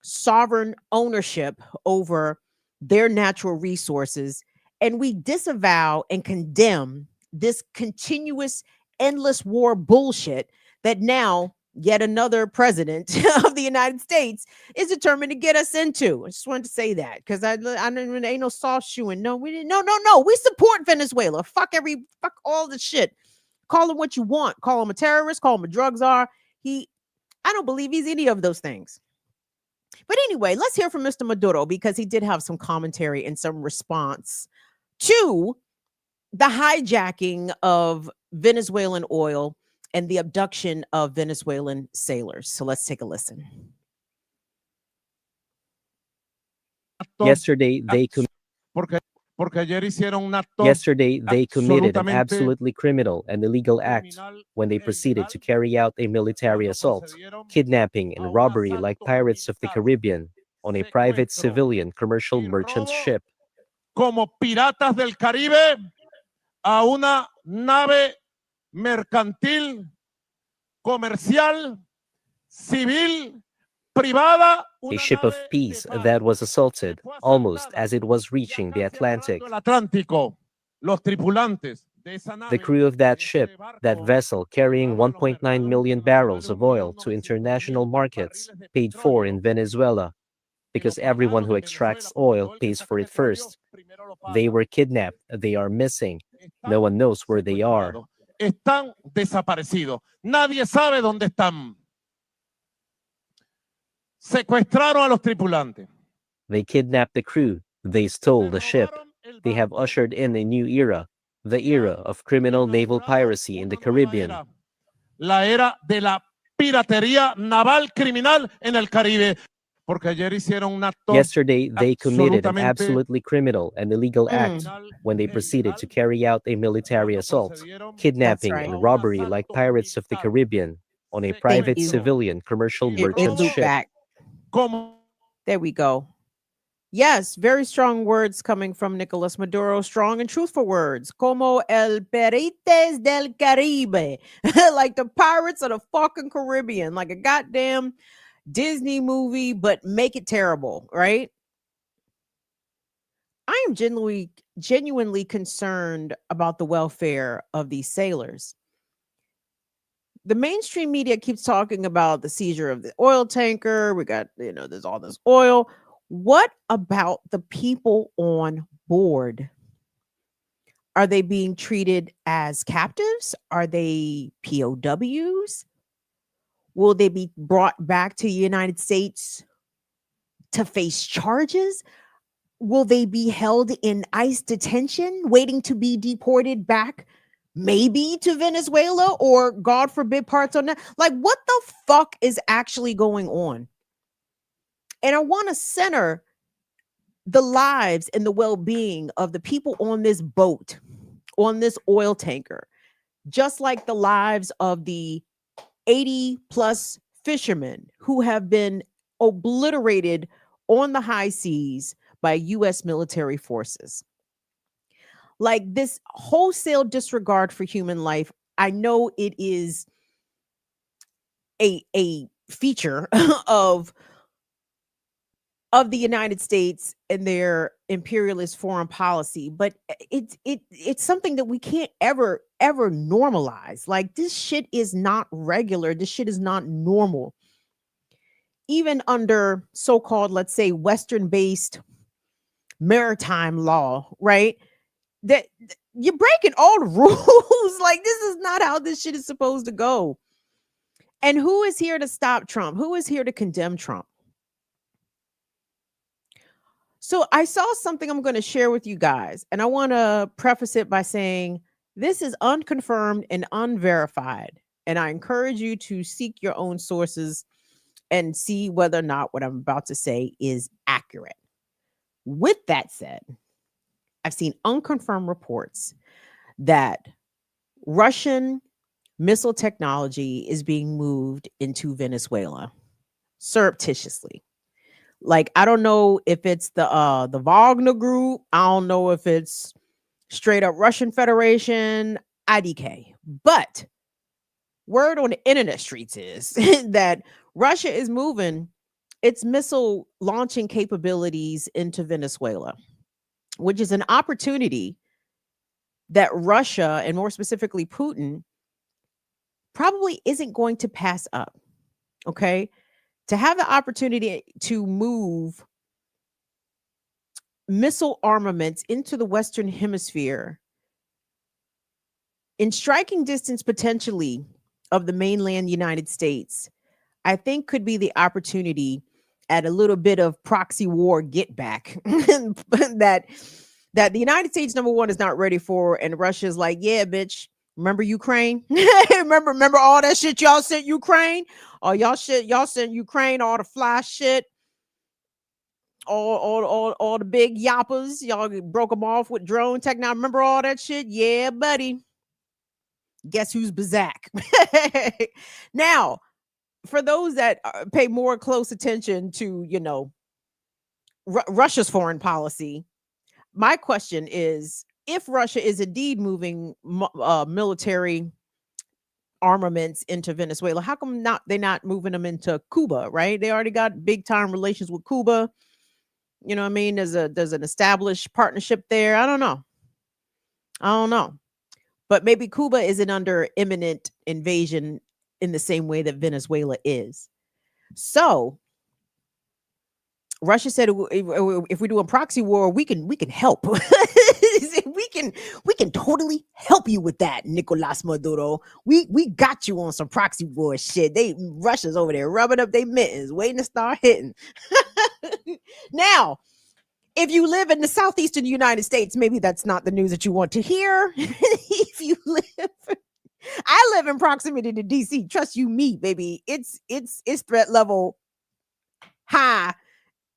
sovereign ownership over their natural resources. And we disavow and condemn this continuous, endless war bullshit that now yet another president of the United States is determined to get us into. I just wanted to say that because I ain't no soft shoeing. No, we didn't. No. We support Venezuela. Fuck all the shit. Call him what you want. Call him a terrorist. Call him a drug czar. I don't believe he's any of those things. But anyway, let's hear from Mr. Maduro because he did have some commentary and some response to the hijacking of Venezuelan oil and the abduction of Venezuelan sailors. So let's take a listen. Yesterday, they committed an absolutely criminal and illegal act when they proceeded to carry out a military assault, kidnapping and robbery like pirates of the Caribbean on a private civilian commercial merchant ship. Como piratas del Caribe a una nave mercantil, comercial, civil, privada. A ship of peace that was assaulted almost as it was reaching the Atlantic. The crew of that ship, that vessel carrying 1.9 million barrels of oil to international markets, paid for in Venezuela, because everyone who extracts oil pays for it first. They were kidnapped. They are missing. No one knows where they are. Están desaparecidos. Nadie sabe dónde están. Secuestraron a los tripulantes. They kidnapped the crew. They stole the ship. They have ushered in a new era, the era of criminal naval piracy in the Caribbean. La era de la piratería naval criminal en el Caribe. Yesterday, they committed an absolutely criminal and illegal act when they proceeded to carry out a military assault, kidnapping and robbery like pirates of the Caribbean on a private civilian commercial merchant ship. There we go. Yes, very strong words coming from Nicolas Maduro. Strong and truthful words. Como el Pirates del Caribe. Like the pirates of the fucking Caribbean. Like a goddamn Disney movie, but make it terrible, right? I am genuinely concerned about the welfare of these sailors. the mainstream media keeps talking about the seizure of the oil tanker. We got, there's all this oil. What about the people on board? Are they being treated as captives? Are they POWs? Will they be brought back to the United States to face charges? Will they be held in ICE detention, waiting to be deported back, maybe to Venezuela, or God forbid, parts on that? Like, what the fuck is actually going on? And I want to center the lives and the well-being of the people on this boat, on this oil tanker, just like the lives of the 80 plus fishermen who have been obliterated on the high seas by U.S. military forces. Like, this wholesale disregard for human life, I know it is a feature of the United States and their imperialist foreign policy, but it's something that we can't ever normalize. Like, this shit is not regular. This shit is not normal. Even under so-called, let's say, Western-based maritime law, right? That you're breaking all the rules. Like, this is not how this shit is supposed to go. And who is here to stop Trump? Who is here to condemn Trump? So I saw something I'm going to share with you guys, and I want to preface it by saying this is unconfirmed and unverified, and I encourage you to seek your own sources and see whether or not what I'm about to say is accurate. With that said, I've seen unconfirmed reports that Russian missile technology is being moved into Venezuela surreptitiously. Like, I don't know if it's the Wagner group. I don't know if it's straight up Russian Federation, IDK. But word on the internet streets is that Russia is moving its missile launching capabilities into Venezuela, which is an opportunity that Russia, and more specifically Putin, probably isn't going to pass up. Okay? To have the opportunity to move missile armaments into the Western Hemisphere in striking distance potentially of the mainland United States, I think could be the opportunity at a little bit of proxy war get back that the United States, number one, is not ready for, and Russia's like, yeah, bitch. Remember Ukraine? remember all that shit y'all sent Ukraine? Oh, y'all sent Ukraine all the fly shit, all the big yappers. Y'all broke them off with drone tech. Now, remember all that shit? Yeah, buddy. Guess who's Bazak? Now, for those that pay more close attention to, Russia's foreign policy, my question is, if Russia is indeed moving military armaments into Venezuela, how come they're not moving them into Cuba, right? They already got big time relations with Cuba. You know what I mean? There's an established partnership there. I don't know. But maybe Cuba isn't under imminent invasion in the same way that Venezuela is. So Russia said, if we do a proxy war, we can help. we can totally help you with that, Nicolas Maduro. We got you on some proxy war shit. Russia's over there rubbing up their mittens, waiting to start hitting. Now, if you live in the southeastern United States, maybe that's not the news that you want to hear. I live in proximity to DC. Trust you me, baby. It's threat level high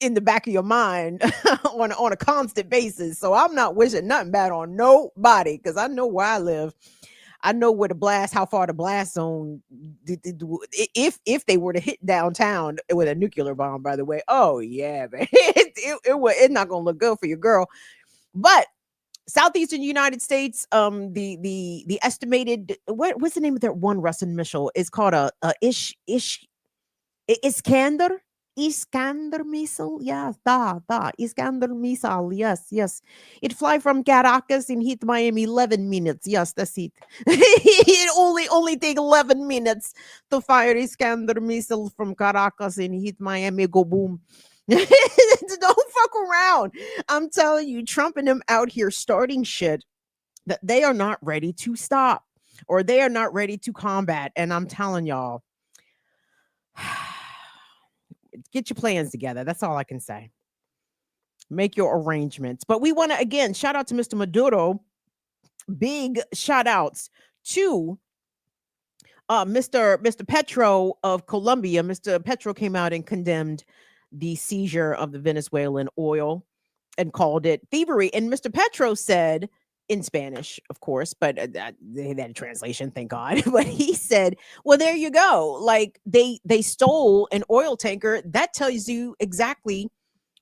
in the back of your mind on a constant basis. So I'm not wishing nothing bad on nobody, because I know where I live. I know where how far the blast zone, if they were to hit downtown with a nuclear bomb, by the way. Oh yeah, man. It's not gonna look good for your girl. But southeastern United States, the estimated, what's the name of that one Russian missile? It's called a Iskander. Iskander missile, yes, Iskander missile, yes. It fly from Caracas and hit Miami 11 minutes. Yes, that's it. It only take 11 minutes to fire Iskander missile from Caracas and hit Miami. Go boom. Don't fuck around. I'm telling you, Trump and them out here starting shit that they are not ready to stop or they are not ready to combat. And I'm telling y'all, get your plans together. That's all I can say. Make your arrangements. But we want to, again, shout out to Mr. Maduro. Big shout outs to Mr. Petro of Colombia. Mr. Petro came out and condemned the seizure of the Venezuelan oil and called it thievery. And Mr. Petro said, in Spanish, of course, but they had a translation, thank God. But he said, well, there you go. Like they stole an oil tanker. That tells you exactly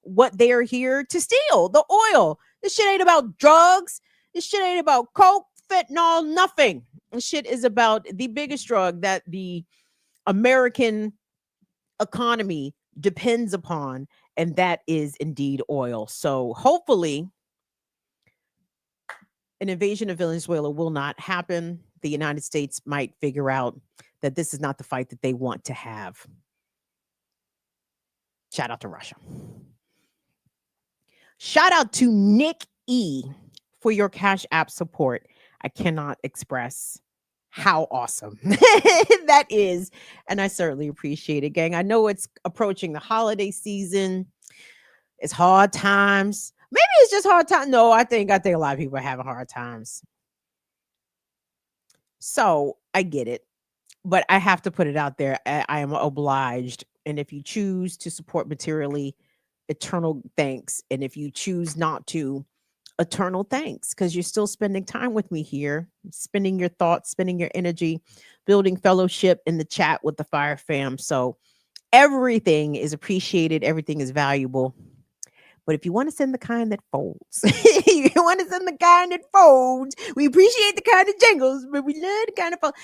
what they're here to steal, the oil. This shit ain't about drugs. This shit ain't about coke, fentanyl, nothing. This shit is about the biggest drug that the American economy depends upon, and that is indeed oil. So hopefully an invasion of Venezuela will not happen. The United States might figure out that this is not the fight that they want to have. Shout out to Russia. Shout out to Nick E for your Cash App support. I cannot express how awesome that is. And I certainly appreciate it, gang. I know it's approaching the holiday season. It's hard times. Maybe it's just hard time. No, I think a lot of people are having hard times. So I get it, but I have to put it out there. I am obliged. And if you choose to support materially, eternal thanks. And if you choose not to, eternal thanks, because you're still spending time with me here, spending your thoughts, spending your energy, building fellowship in the chat with the Fire Fam. So everything is appreciated. Everything is valuable. But if you want to send the kind that folds, we appreciate the kind that jingles, but we love the kind of folds.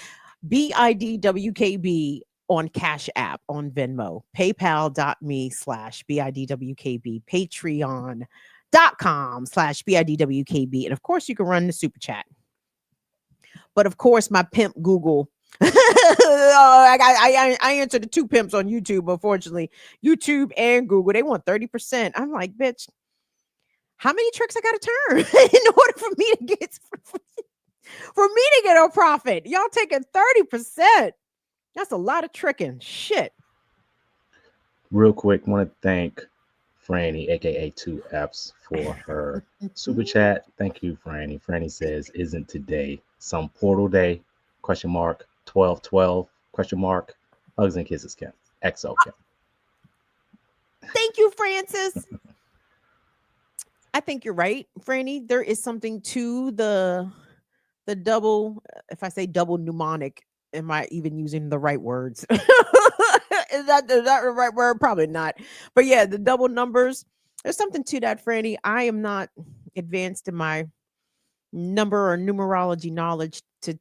BIDWKB on Cash App, on Venmo, paypal.me/BIDWKB, patreon.com/BIDWKB. And of course, you can run the super chat. But of course, my pimp Google. I answered the two pimps on YouTube. Unfortunately, YouTube and Google, they want 30%. I'm like, bitch, how many tricks I gotta turn in order for me to get a profit? Y'all taking 30%. That's a lot of tricking. Shit. Real quick, want to thank Franny, aka 2Fs, for her super chat. Thank you, Franny. Franny says, "Isn't today some portal day? Question mark. 12/12? Question mark. Hugs and kisses, Kim. XO Kim." Thank you, Francis. I think you're right, Franny. There is something to the double. If I say double mnemonic, am I even using the right words? Is that the right word? Probably not. But yeah, the double numbers. There's something to that, Franny. I am not advanced in my number or numerology knowledge to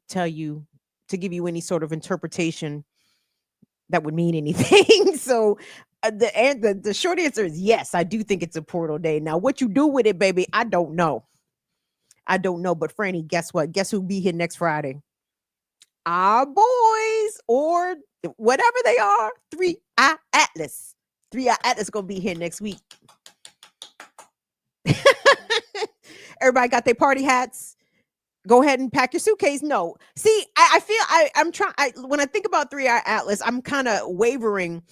give you any sort of interpretation that would mean anything. So the short answer is yes, I do think it's a portal day. Now, what you do with it, baby, I don't know. But Franny, guess what? Guess who'll be here next Friday? Our boys, or whatever they are, 3i Atlas. 3i Atlas gonna be here next week. Everybody got their party hats. Go ahead and pack your suitcase. No, see, I feel I'm trying. When I think about 3i Atlas, I'm kind of wavering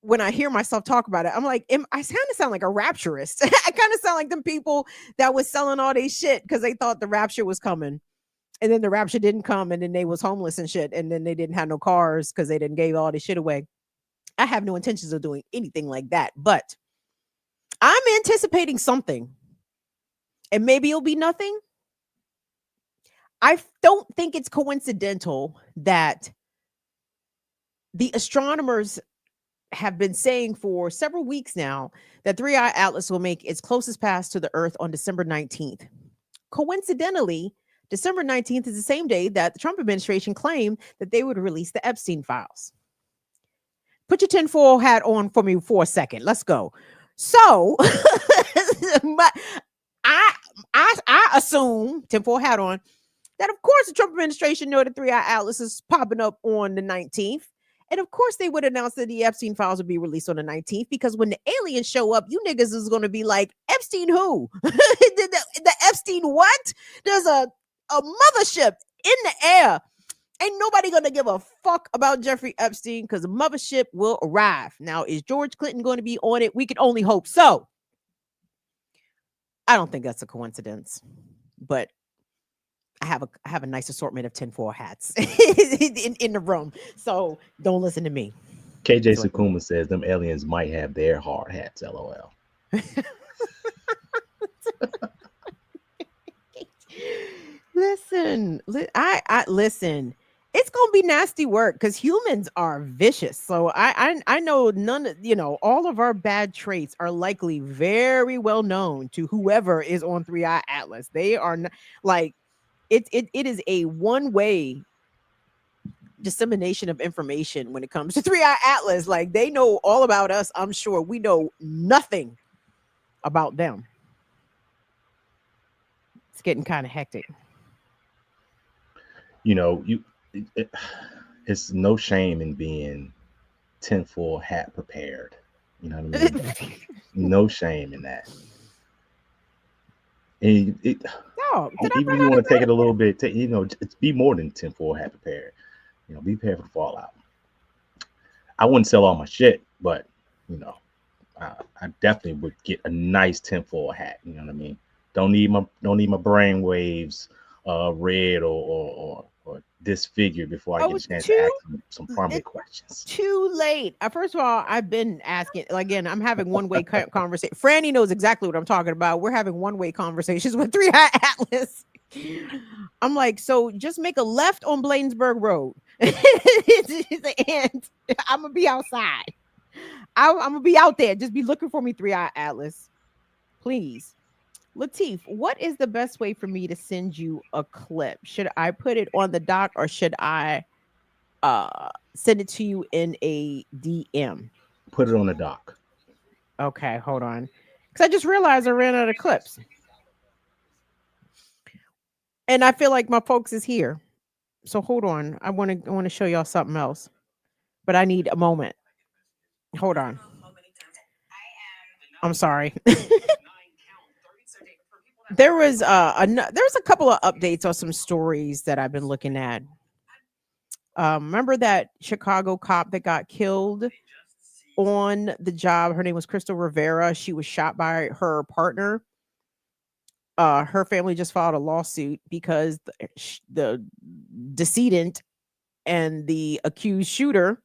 when I hear myself talk about it. I'm like, I kind of sound like a rapturist. I kind of sound like them people that was selling all their shit because they thought the rapture was coming, and then the rapture didn't come, and then they was homeless and shit, and then they didn't have no cars because they didn't gave all their shit away. I have no intentions of doing anything like that, but I'm anticipating something, and maybe it'll be nothing. I don't think it's coincidental that the astronomers have been saying for several weeks now that 3i Atlas will make its closest pass to the Earth on December 19th. Coincidentally, December 19th is the same day that the Trump administration claimed that they would release the Epstein files. Put your tinfoil hat on for me for a second. Let's go. So, but I assume, tinfoil hat on, that of course the Trump administration know the 3i Atlas is popping up on the 19th. And of course they would announce that the Epstein files would be released on the 19th, because when the aliens show up, you niggas is going to be like, Epstein who? the Epstein what? There's a mothership in the air. Ain't nobody going to give a fuck about Jeffrey Epstein, because the mothership will arrive. Now, is George Clinton going to be on it? We can only hope so. I don't think that's a coincidence, but I have a nice assortment of tinfoil hats in the room, so don't listen to me. KJ Sukuma says them aliens might have their hard hats. LOL. Listen, I listen. It's gonna be nasty work because humans are vicious. So I know all of our bad traits are likely very well known to whoever is on 3i Atlas. They are not, like it is a one-way dissemination of information when it comes to 3i Atlas. Like, they know all about us. I'm sure we know nothing about them. It's getting kind of hectic. It's no shame in being tinfoil hat prepared. You know what I mean? No shame in that. And even if you want to take it a little bit, it's be more than tinfoil hat prepared. Be prepared for the fallout. I wouldn't sell all my shit, but I definitely would get a nice tinfoil hat. You know what I mean? Don't need my brain waves red or disfigured before I get a chance to ask some prominent questions. Too late. First of all, I've been asking. Again, I'm having one-way conversation. Franny knows exactly what I'm talking about. We're having one-way conversations with 3i Atlas. I'm like, so just make a left on Bladensburg Road, and I'm gonna be outside. I'm gonna be out there. Just be looking for me, 3i Atlas, please. Lateef, what is the best way for me to send you a clip? Should I put it on the doc, or should I send it to you in a DM? Put it on the doc. Okay, hold on, because I just realized I ran out of clips. And I feel like my folks is here. So hold on. I want to show y'all something else. But I need a moment. Hold on. I'm sorry. There was a couple of updates on some stories that I've been looking at. Remember that Chicago cop that got killed on the job? Her name was Crystal Rivera. She was shot by her partner. Her family just filed a lawsuit because the decedent and the accused shooter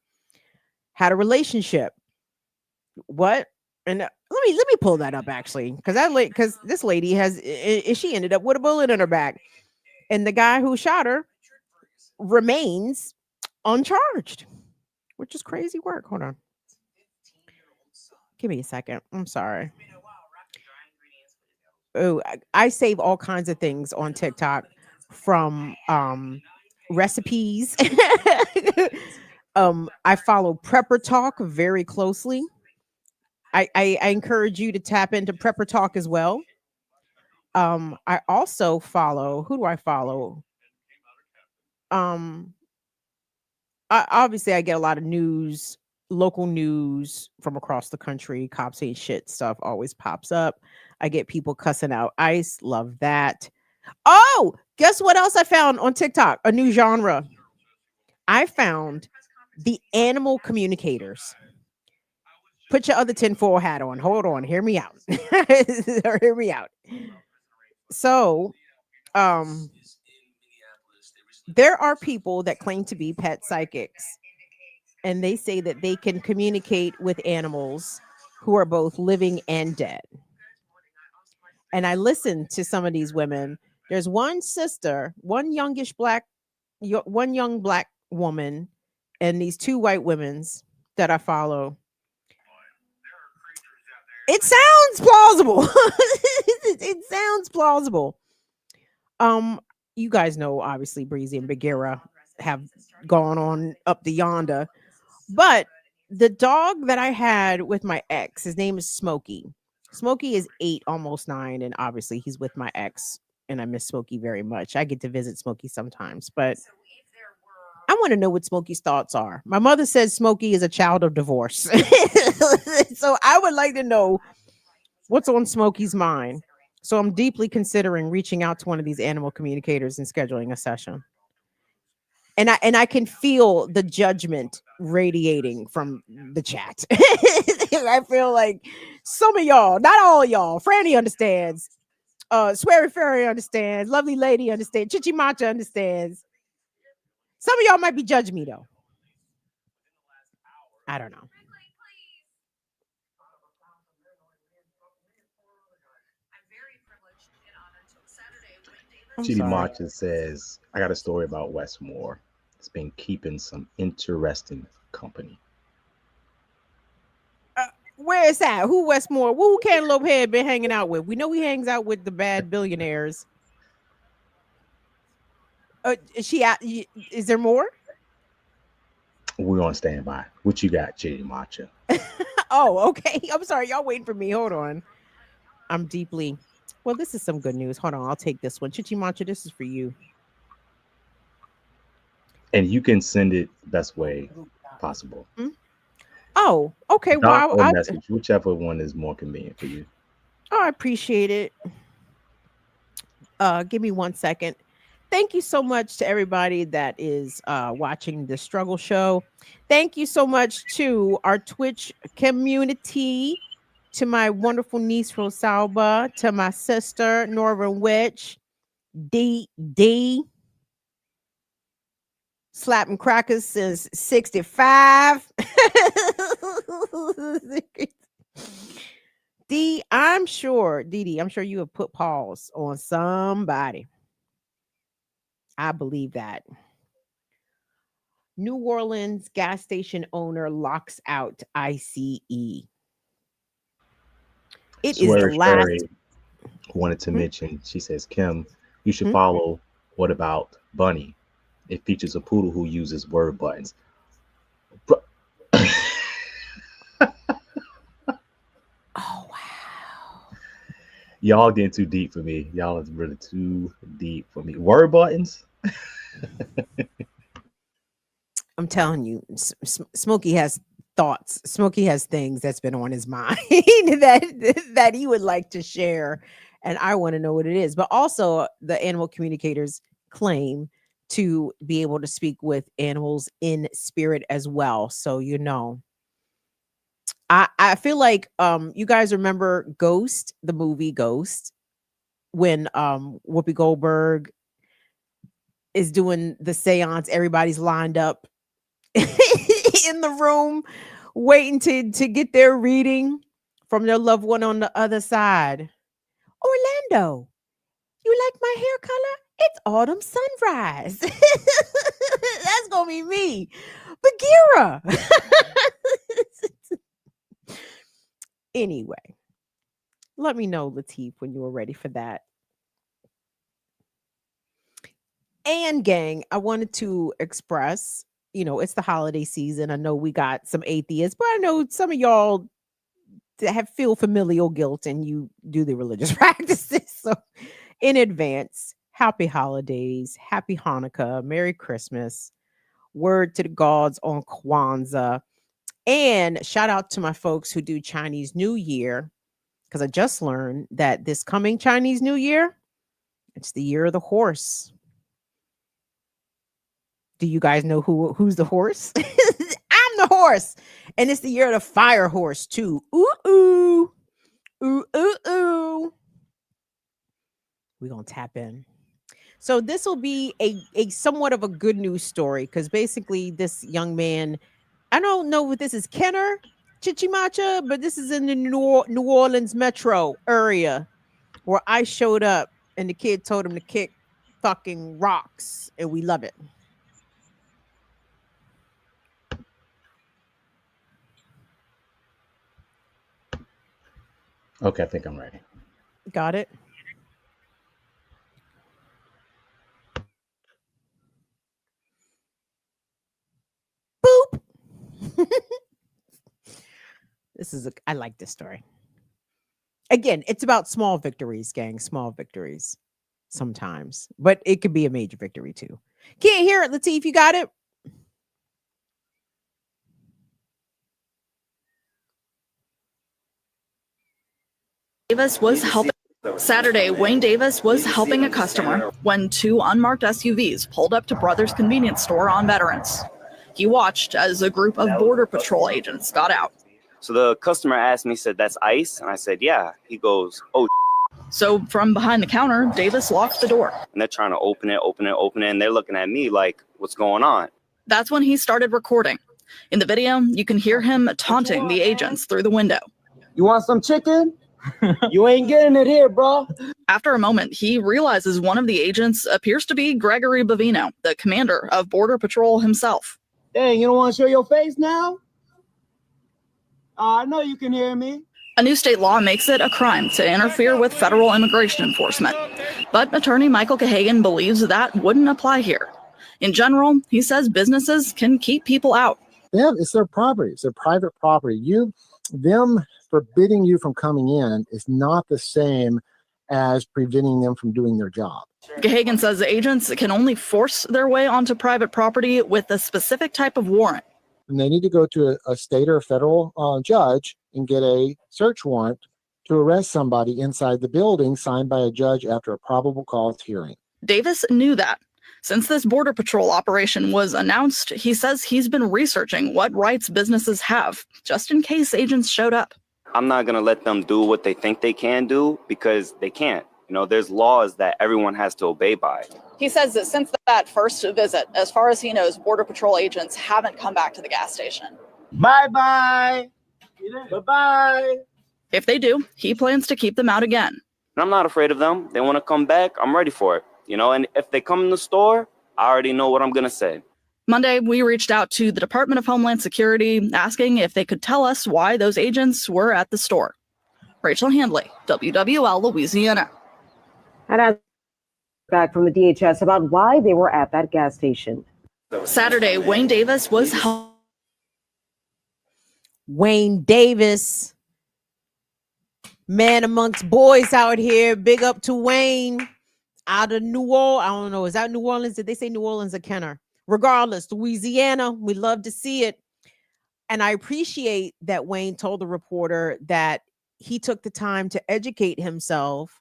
had a relationship. What? And let me pull that up, actually, because this lady she ended up with a bullet in her back, and the guy who shot her remains uncharged, which is crazy work. Hold on, give me a second. I'm sorry. Oh, I save all kinds of things on TikTok, from recipes. I follow Prepper Talk very closely. I encourage you to tap into Prepper Talk as well. I also follow, who do I follow? Obviously I get a lot of news, local news from across the country. Cops ain't shit stuff always pops up. I get people cussing out ICE. Love that. Oh, guess what else I found on TikTok? A new genre. I found the animal communicators. Put your other tinfoil hat on. Hold on. Hear me out. Hear me out. So, there are people that claim to be pet psychics, and they say that they can communicate with animals who are both living and dead. And I listened to some of these women. There's one sister, one young black woman, and these two white women's that I follow. It sounds plausible. It sounds plausible. You guys know, obviously, Breezy and Bagheera have gone on up the yonder, but the dog that I had with my ex, his name is Smokey. Smokey is 8, almost 9, and obviously he's with my ex, and I miss Smokey very much. I get to visit Smokey sometimes, but I want to know what Smokey's thoughts are. My mother says Smokey is a child of divorce. So I would like to know what's on Smokey's mind. So I'm deeply considering reaching out to one of these animal communicators and scheduling a session. And I can feel the judgment radiating from the chat. I feel like some of y'all, not all of y'all, Franny understands. Sweary Fairy understands. Lovely Lady understands. Chichi Matcha understands. Some of y'all might be judging me though. I don't know. I'm Chidi sorry. Marcha says, I got a story about Westmore. It's been keeping some interesting company. Where is that? Who Westmore? Who Cantaloupe Head been hanging out with? We know he hangs out with the bad billionaires. Is there more? We're on standby. What you got, Chidi Marcha? Oh, okay. I'm sorry. Y'all waiting for me. Hold on. I'm deeply. Well, this is some good news. Hold on. I'll take this one. Chichi Mancha, this is for you. And you can send it best way possible. Hmm? Oh, okay. Dot Well, or message, whichever one is more convenient for you. Oh, I appreciate it. Give me 1 second. Thank you so much to everybody that is watching the struggle show. Thank you so much to our Twitch community, to my wonderful niece Rosalba, to my sister Northern Witch, D slapping crackers since 65. I'm sure, Dee, I'm sure you have put pause on somebody. I believe that. New Orleans gas station owner locks out ICE. It is the last. Fairy wanted to mention, she says, Kim, you should follow What About Bunny? It features a poodle who uses word buttons. Oh, wow. Y'all getting too deep for me. Y'all is really too deep for me. Word buttons? I'm telling you, Smokey has thoughts. Smokey has things that's been on his mind that he would like to share. And I want to know what it is. But also, the animal communicators claim to be able to speak with animals in spirit as well. So, you know, I feel like you guys remember Ghost, the movie Ghost, when Whoopi Goldberg is doing the seance, everybody's lined up in the room waiting to get their reading from their loved one on the other side. Orlando, you like my hair color? It's autumn sunrise. That's gonna be me. Bagheera. Anyway, let me know, Lateef, when you are ready for that. And gang, I wanted to express, you know, it's the holiday season. I know we got some atheists, but I know some of y'all that feel familial guilt and you do the religious practices. So in advance, happy holidays, happy Hanukkah, Merry Christmas, word to the gods on Kwanzaa. And shout out to my folks who do Chinese New Year, because I just learned that this coming Chinese New Year, it's the year of the horse. Do you guys know who's the horse? I'm the horse. And it's the year of the fire horse too. Ooh, ooh. Ooh, ooh, ooh. We're going to tap in. So this will be a somewhat of a good news story, because basically this young man, I don't know if this is Kenner Chichimacha, but this is in the New Orleans metro area where I showed up and the kid told him to kick fucking rocks, and we love it. Okay, I think I'm ready. Got it. Boop. I like this story. Again, it's about small victories, gang, small victories sometimes, but it could be a major victory too. Can't hear it, Lateef, you got it? Davis was helping. Saturday, Wayne Davis was helping a customer when two unmarked SUVs pulled up to Brothers Convenience Store on Veterans. He watched as a group of Border Patrol agents got out. So the customer asked me, said, "That's ICE?" And I said, "Yeah." He goes, "Oh." So from behind the counter, Davis locked the door. And they're trying to open it. And they're looking at me like, "What's going on?" That's when he started recording. In the video, you can hear him taunting the agents through the window. You want some chicken? You ain't getting it here, bro. After a moment, he realizes one of the agents appears to be Gregory Bovino, the commander of Border Patrol himself. Dang, you don't want to show your face now? I know you can hear me. A new state law makes it a crime to interfere with federal immigration enforcement. But attorney Michael Cahagan believes that wouldn't apply here. In general, he says businesses can keep people out. Yeah, it's their property. It's their private property. Them forbidding you from coming in is not the same as preventing them from doing their job. Cahagan says agents can only force their way onto private property with a specific type of warrant. And they need to go to a state or a federal judge and get a search warrant to arrest somebody inside the building signed by a judge after a probable cause hearing. Davis knew that. Since this Border Patrol operation was announced, he says he's been researching what rights businesses have, just in case agents showed up. I'm not going to let them do what they think they can do because they can't. You know, there's laws that everyone has to obey by. He says that since that first visit, as far as he knows, Border Patrol agents haven't come back to the gas station. Bye-bye. Bye-bye. If they do, he plans to keep them out again. And I'm not afraid of them. They want to come back. I'm ready for it. You know, and if they come in the store, I already know what I'm going to say. Monday, we reached out to the Department of Homeland Security, asking if they could tell us why those agents were at the store. Rachel Handley, WWL, Louisiana. And I back from the DHS about why they were at that gas station. Saturday, Wayne Davis was Wayne Davis, man amongst boys out here. Big up to Wayne out of New Orleans. I don't know. Is that New Orleans? Did they say New Orleans or Kenner? Regardless, Louisiana, we love to see it. And I appreciate that Wayne told the reporter that he took the time to educate himself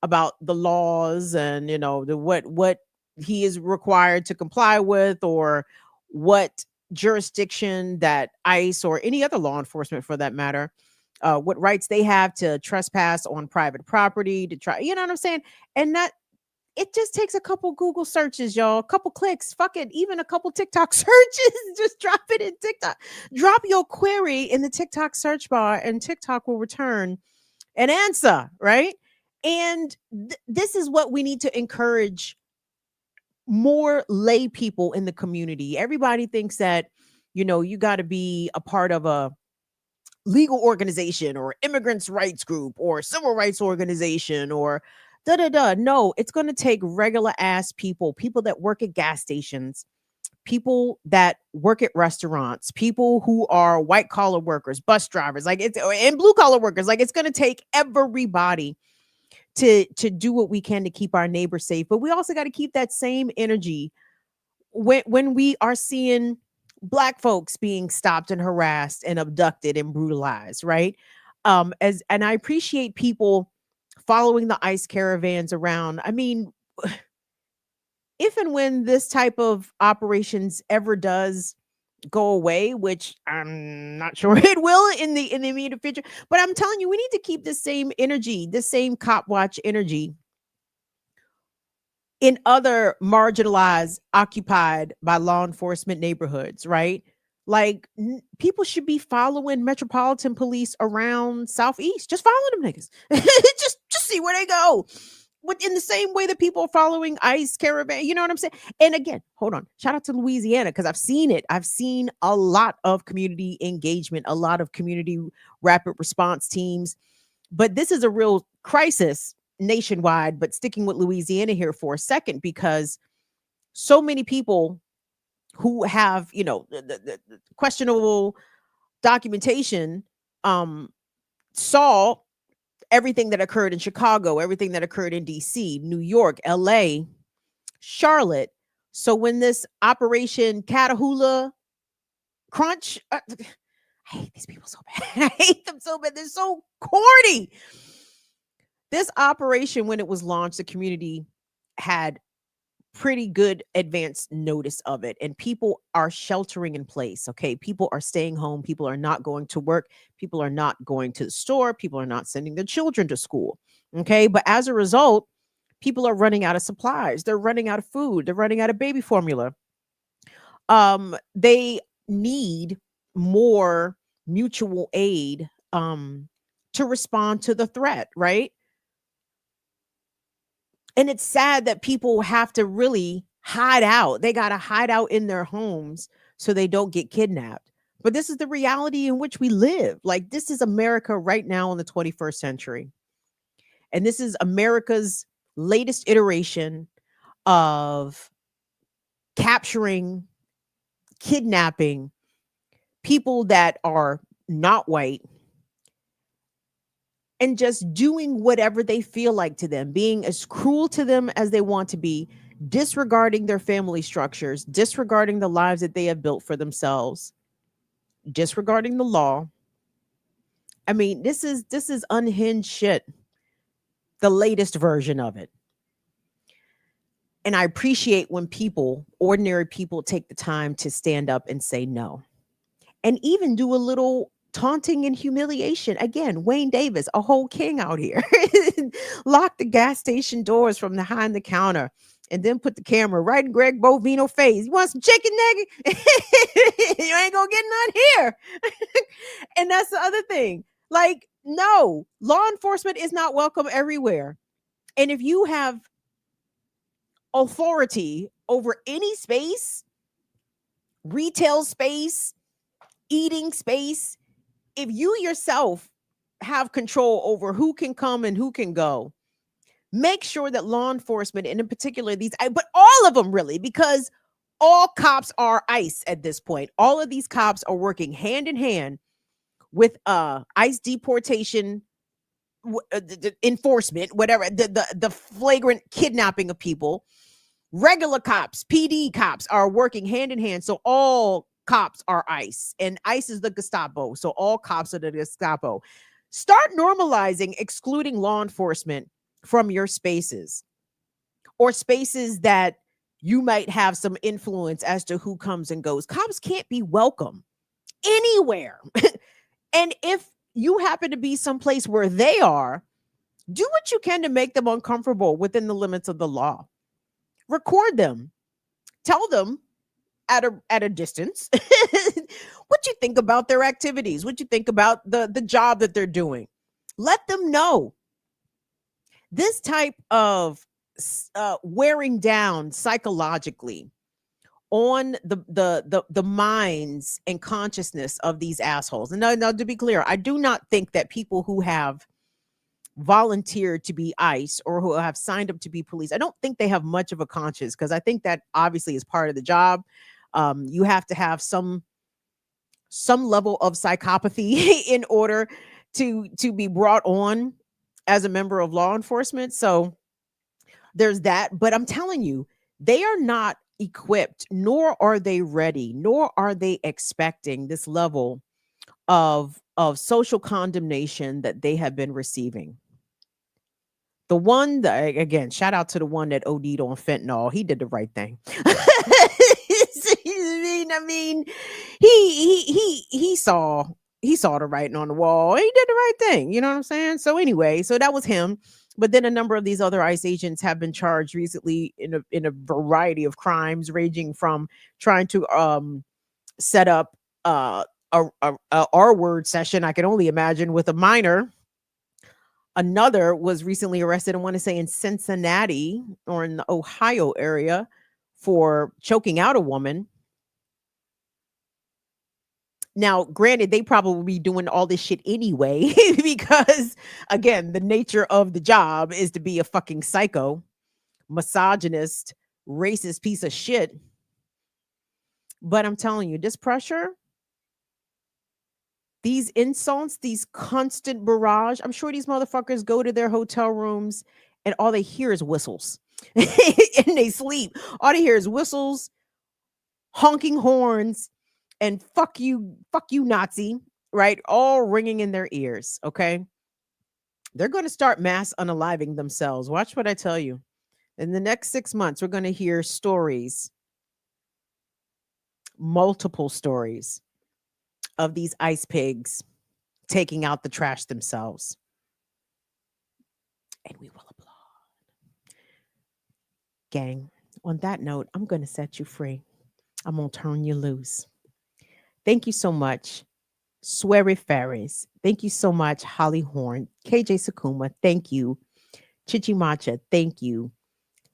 about the laws and, you know, what he is required to comply with, or what jurisdiction that ICE or any other law enforcement for that matter, what rights they have to trespass on private property, to try, you know what I'm saying? And that it just takes a couple Google searches, y'all, a couple clicks, fuck it, even a couple TikTok searches. Just drop it in TikTok. Drop your query in the TikTok search bar and TikTok will return an answer, right? And this is what we need to encourage more lay people in the community. Everybody thinks that, you know, you got to be a part of a legal organization or immigrants' rights group or civil rights organization or No, it's going to take regular ass people that work at gas stations, people that work at restaurants, people who are white collar workers, bus drivers, and blue collar workers. Like, it's going to take everybody to do what we can to keep our neighbors safe. But we also got to keep that same energy when we are seeing Black folks being stopped and harassed and abducted and brutalized, right? And I appreciate people following the ICE caravans around. I mean, if and when this type of operations ever does go away, which I'm not sure it will in the immediate future, but I'm telling you, we need to keep the same energy, the same cop watch energy in other marginalized, occupied by law enforcement neighborhoods, right? Like, people should be following Metropolitan Police around Southeast. Just follow them niggas. just see where they go. In the same way that people are following ICE caravan, you know what I'm saying? And again, hold on. Shout out to Louisiana, because I've seen it. I've seen a lot of community engagement, a lot of community rapid response teams. But this is a real crisis nationwide, but sticking with Louisiana here for a second, because so many people who have, you know, the questionable documentation saw everything that occurred in Chicago, everything that occurred in DC, New York, LA, Charlotte. So when this Operation Catahoula Crunch, I hate these people so bad. I hate them so bad. They're so corny. This operation, when it was launched, the community had pretty good advance notice of it, and people are sheltering in place. Okay, people are staying home, people are not going to work, people are not going to the store, people are not sending their children to school. Okay, but as a result, people are running out of supplies, they're running out of food, they're running out of baby formula. They need more mutual aid to respond to the threat, right? And it's sad that people have to really hide out. They got to hide out in their homes so they don't get kidnapped. But this is the reality in which we live. Like, this is America right now in the 21st century. And this is America's latest iteration of capturing, kidnapping people that are not white, and just doing whatever they feel like to them, being as cruel to them as they want to be, disregarding their family structures, disregarding the lives that they have built for themselves, disregarding the law. I mean, this is unhinged shit, the latest version of it. And I appreciate when people, ordinary people, take the time to stand up and say no, and even do a little taunting and humiliation. Again, Wayne Davis, a whole king out here, locked the gas station doors from behind the counter and then put the camera right in Greg Bovino's face. You want some chicken nugget? You ain't gonna get none here. And that's the other thing. Like, no, law enforcement is not welcome everywhere. And if you have authority over any space, retail space, eating space, if you yourself have control over who can come and who can go, make sure that law enforcement, and in particular these, but all of them really, because all cops are ICE at this point. All of these cops are working hand in hand with ICE deportation enforcement, whatever, the flagrant kidnapping of people. Regular cops, PD cops are working hand in hand. So all cops are ICE, and ICE is the Gestapo. So all cops are the Gestapo. Start normalizing excluding law enforcement from your spaces, or spaces that you might have some influence as to who comes and goes. Cops can't be welcome anywhere. And if you happen to be someplace where they are, do what you can to make them uncomfortable within the limits of the law. Record them. Tell them at a distance what you think about their activities, what you think about the job that they're doing. Let them know. This type of wearing down psychologically on the minds and consciousness of these assholes. And now, to be clear, I do not think that people who have volunteered to be ICE or who have signed up to be police, I don't think they have much of a conscience, because I think that obviously is part of the job. You have to have some level of psychopathy in order to be brought on as a member of law enforcement. So there's that. But I'm telling you, they are not equipped, nor are they ready, nor are they expecting this level of social condemnation that they have been receiving. The one that, again, shout out to the one that OD'd on fentanyl. He did the right thing. I mean, he saw the writing on the wall. He did the right thing. You know what I'm saying? So anyway, so that was him. But then a number of these other ICE agents have been charged recently in a variety of crimes, ranging from trying to set up a R-word session, I can only imagine, with a minor. Another was recently arrested, I want to say in Cincinnati or in the Ohio area, for choking out a woman. Now, granted, they probably be doing all this shit anyway, because, again, the nature of the job is to be a fucking psycho, misogynist, racist piece of shit. But I'm telling you, this pressure, These insults, these constant barrage. I'm sure these motherfuckers go to their hotel rooms and all they hear is whistles. And they sleep. All they hear is whistles, honking horns, and fuck you, Nazi, right? All ringing in their ears. Okay. They're going to start mass unaliving themselves. Watch what I tell you. In the next 6 months, we're going to hear stories, multiple stories of these ice pigs taking out the trash themselves. And we will applaud. Gang, on that note, I'm going to set you free. I'm going to turn you loose. Thank you so much, Swery Ferris. Thank you so much, Holly Horn. KJ Sakuma, thank you. Chichi Macha, thank you.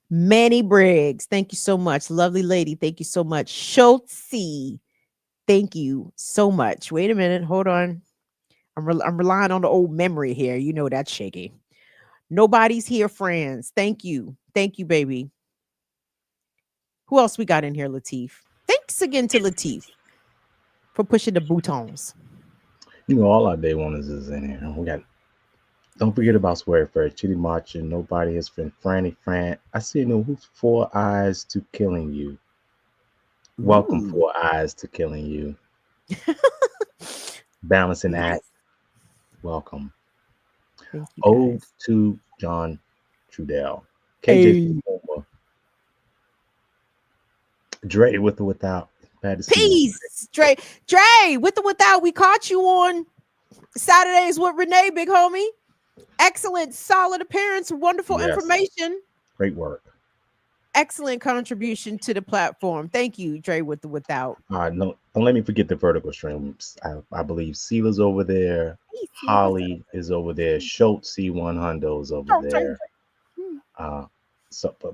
Manny Briggs, thank you so much. Lovely lady, thank you so much. Schultz, thank you so much. Wait a minute, hold on. I'm relying on the old memory here. You know that's shaky. Nobody's here, friends. Thank you. Thank you, baby. Who else we got in here, Latif? Thanks again to Latif for pushing the boutons. You know, all our day ones is in here. We got. Don't forget about Swear First, Chitty Marching, Nobody Has Been Franny Fran. I see no who's 4 eyes to killing you. Welcome, 4 eyes to killing you. Balancing act. Welcome. Ode to John Trudell. KJ Former. Dre with or without. Peace. Dre, with or without, we caught you on Saturdays with Renee, big homie. Excellent, solid appearance, wonderful information. Great work. Excellent contribution to the platform. Thank you, Dre, with or without. No, don't let me forget the vertical streams. I believe Sela's over there. Holly is over there. Schultz C1 Hundo's over there.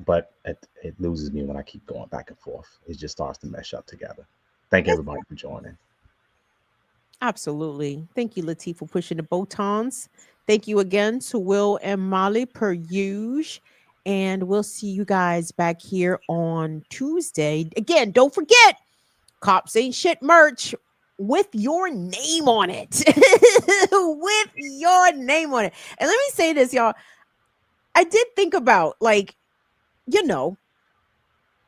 But it loses me when I keep going back and forth. It just starts to mesh up together. Thank everybody for joining. Absolutely. Thank you, Latif, for pushing the batons. Thank you again to Will and Molly per usual. And we'll see you guys back here on Tuesday. Again, don't forget, Cops Ain't Shit merch with your name on it. With your name on it. And let me say this, y'all. I did think about,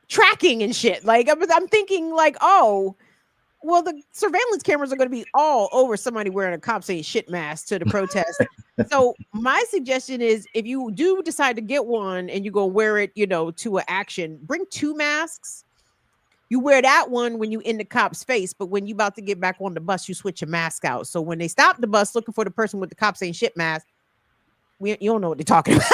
tracking and shit. I'm thinking oh, well, the surveillance cameras are going to be all over somebody wearing a Cops Ain't Shit mask to the protest. So my suggestion is, if you do decide to get one and you go wear it, to an action, bring 2 masks. You wear that one when you in the cop's face, but when you about to get back on the bus, you switch your mask out. So when they stop the bus looking for the person with the Cops Ain't Shit mask, you don't know what they're talking about.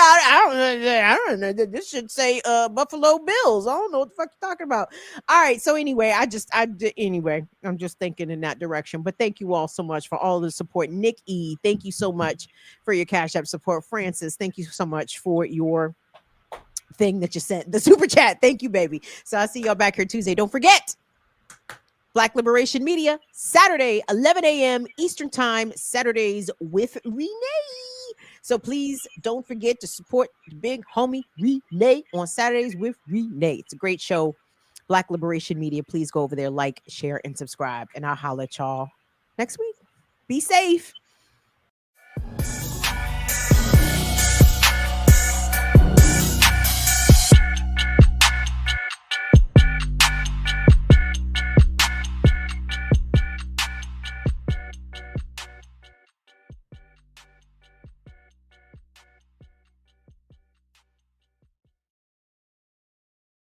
I don't know. This should say Buffalo Bills. I don't know what the fuck you're talking about. All right. So anyway, I'm just thinking in that direction. But thank you all so much for all the support. Nick E, thank you so much for your Cash App support. Francis, thank you so much for your thing that you sent, the super chat. Thank you, baby. So I'll see y'all back here Tuesday. Don't forget, Black Liberation Media, Saturday, 11 a.m. Eastern Time, Saturdays with Renee. So please don't forget to support the big homie Renee on Saturdays with Renee. It's a great show. Black Liberation Media. Please go over there, like, share, and subscribe. And I'll holler at y'all next week. Be safe.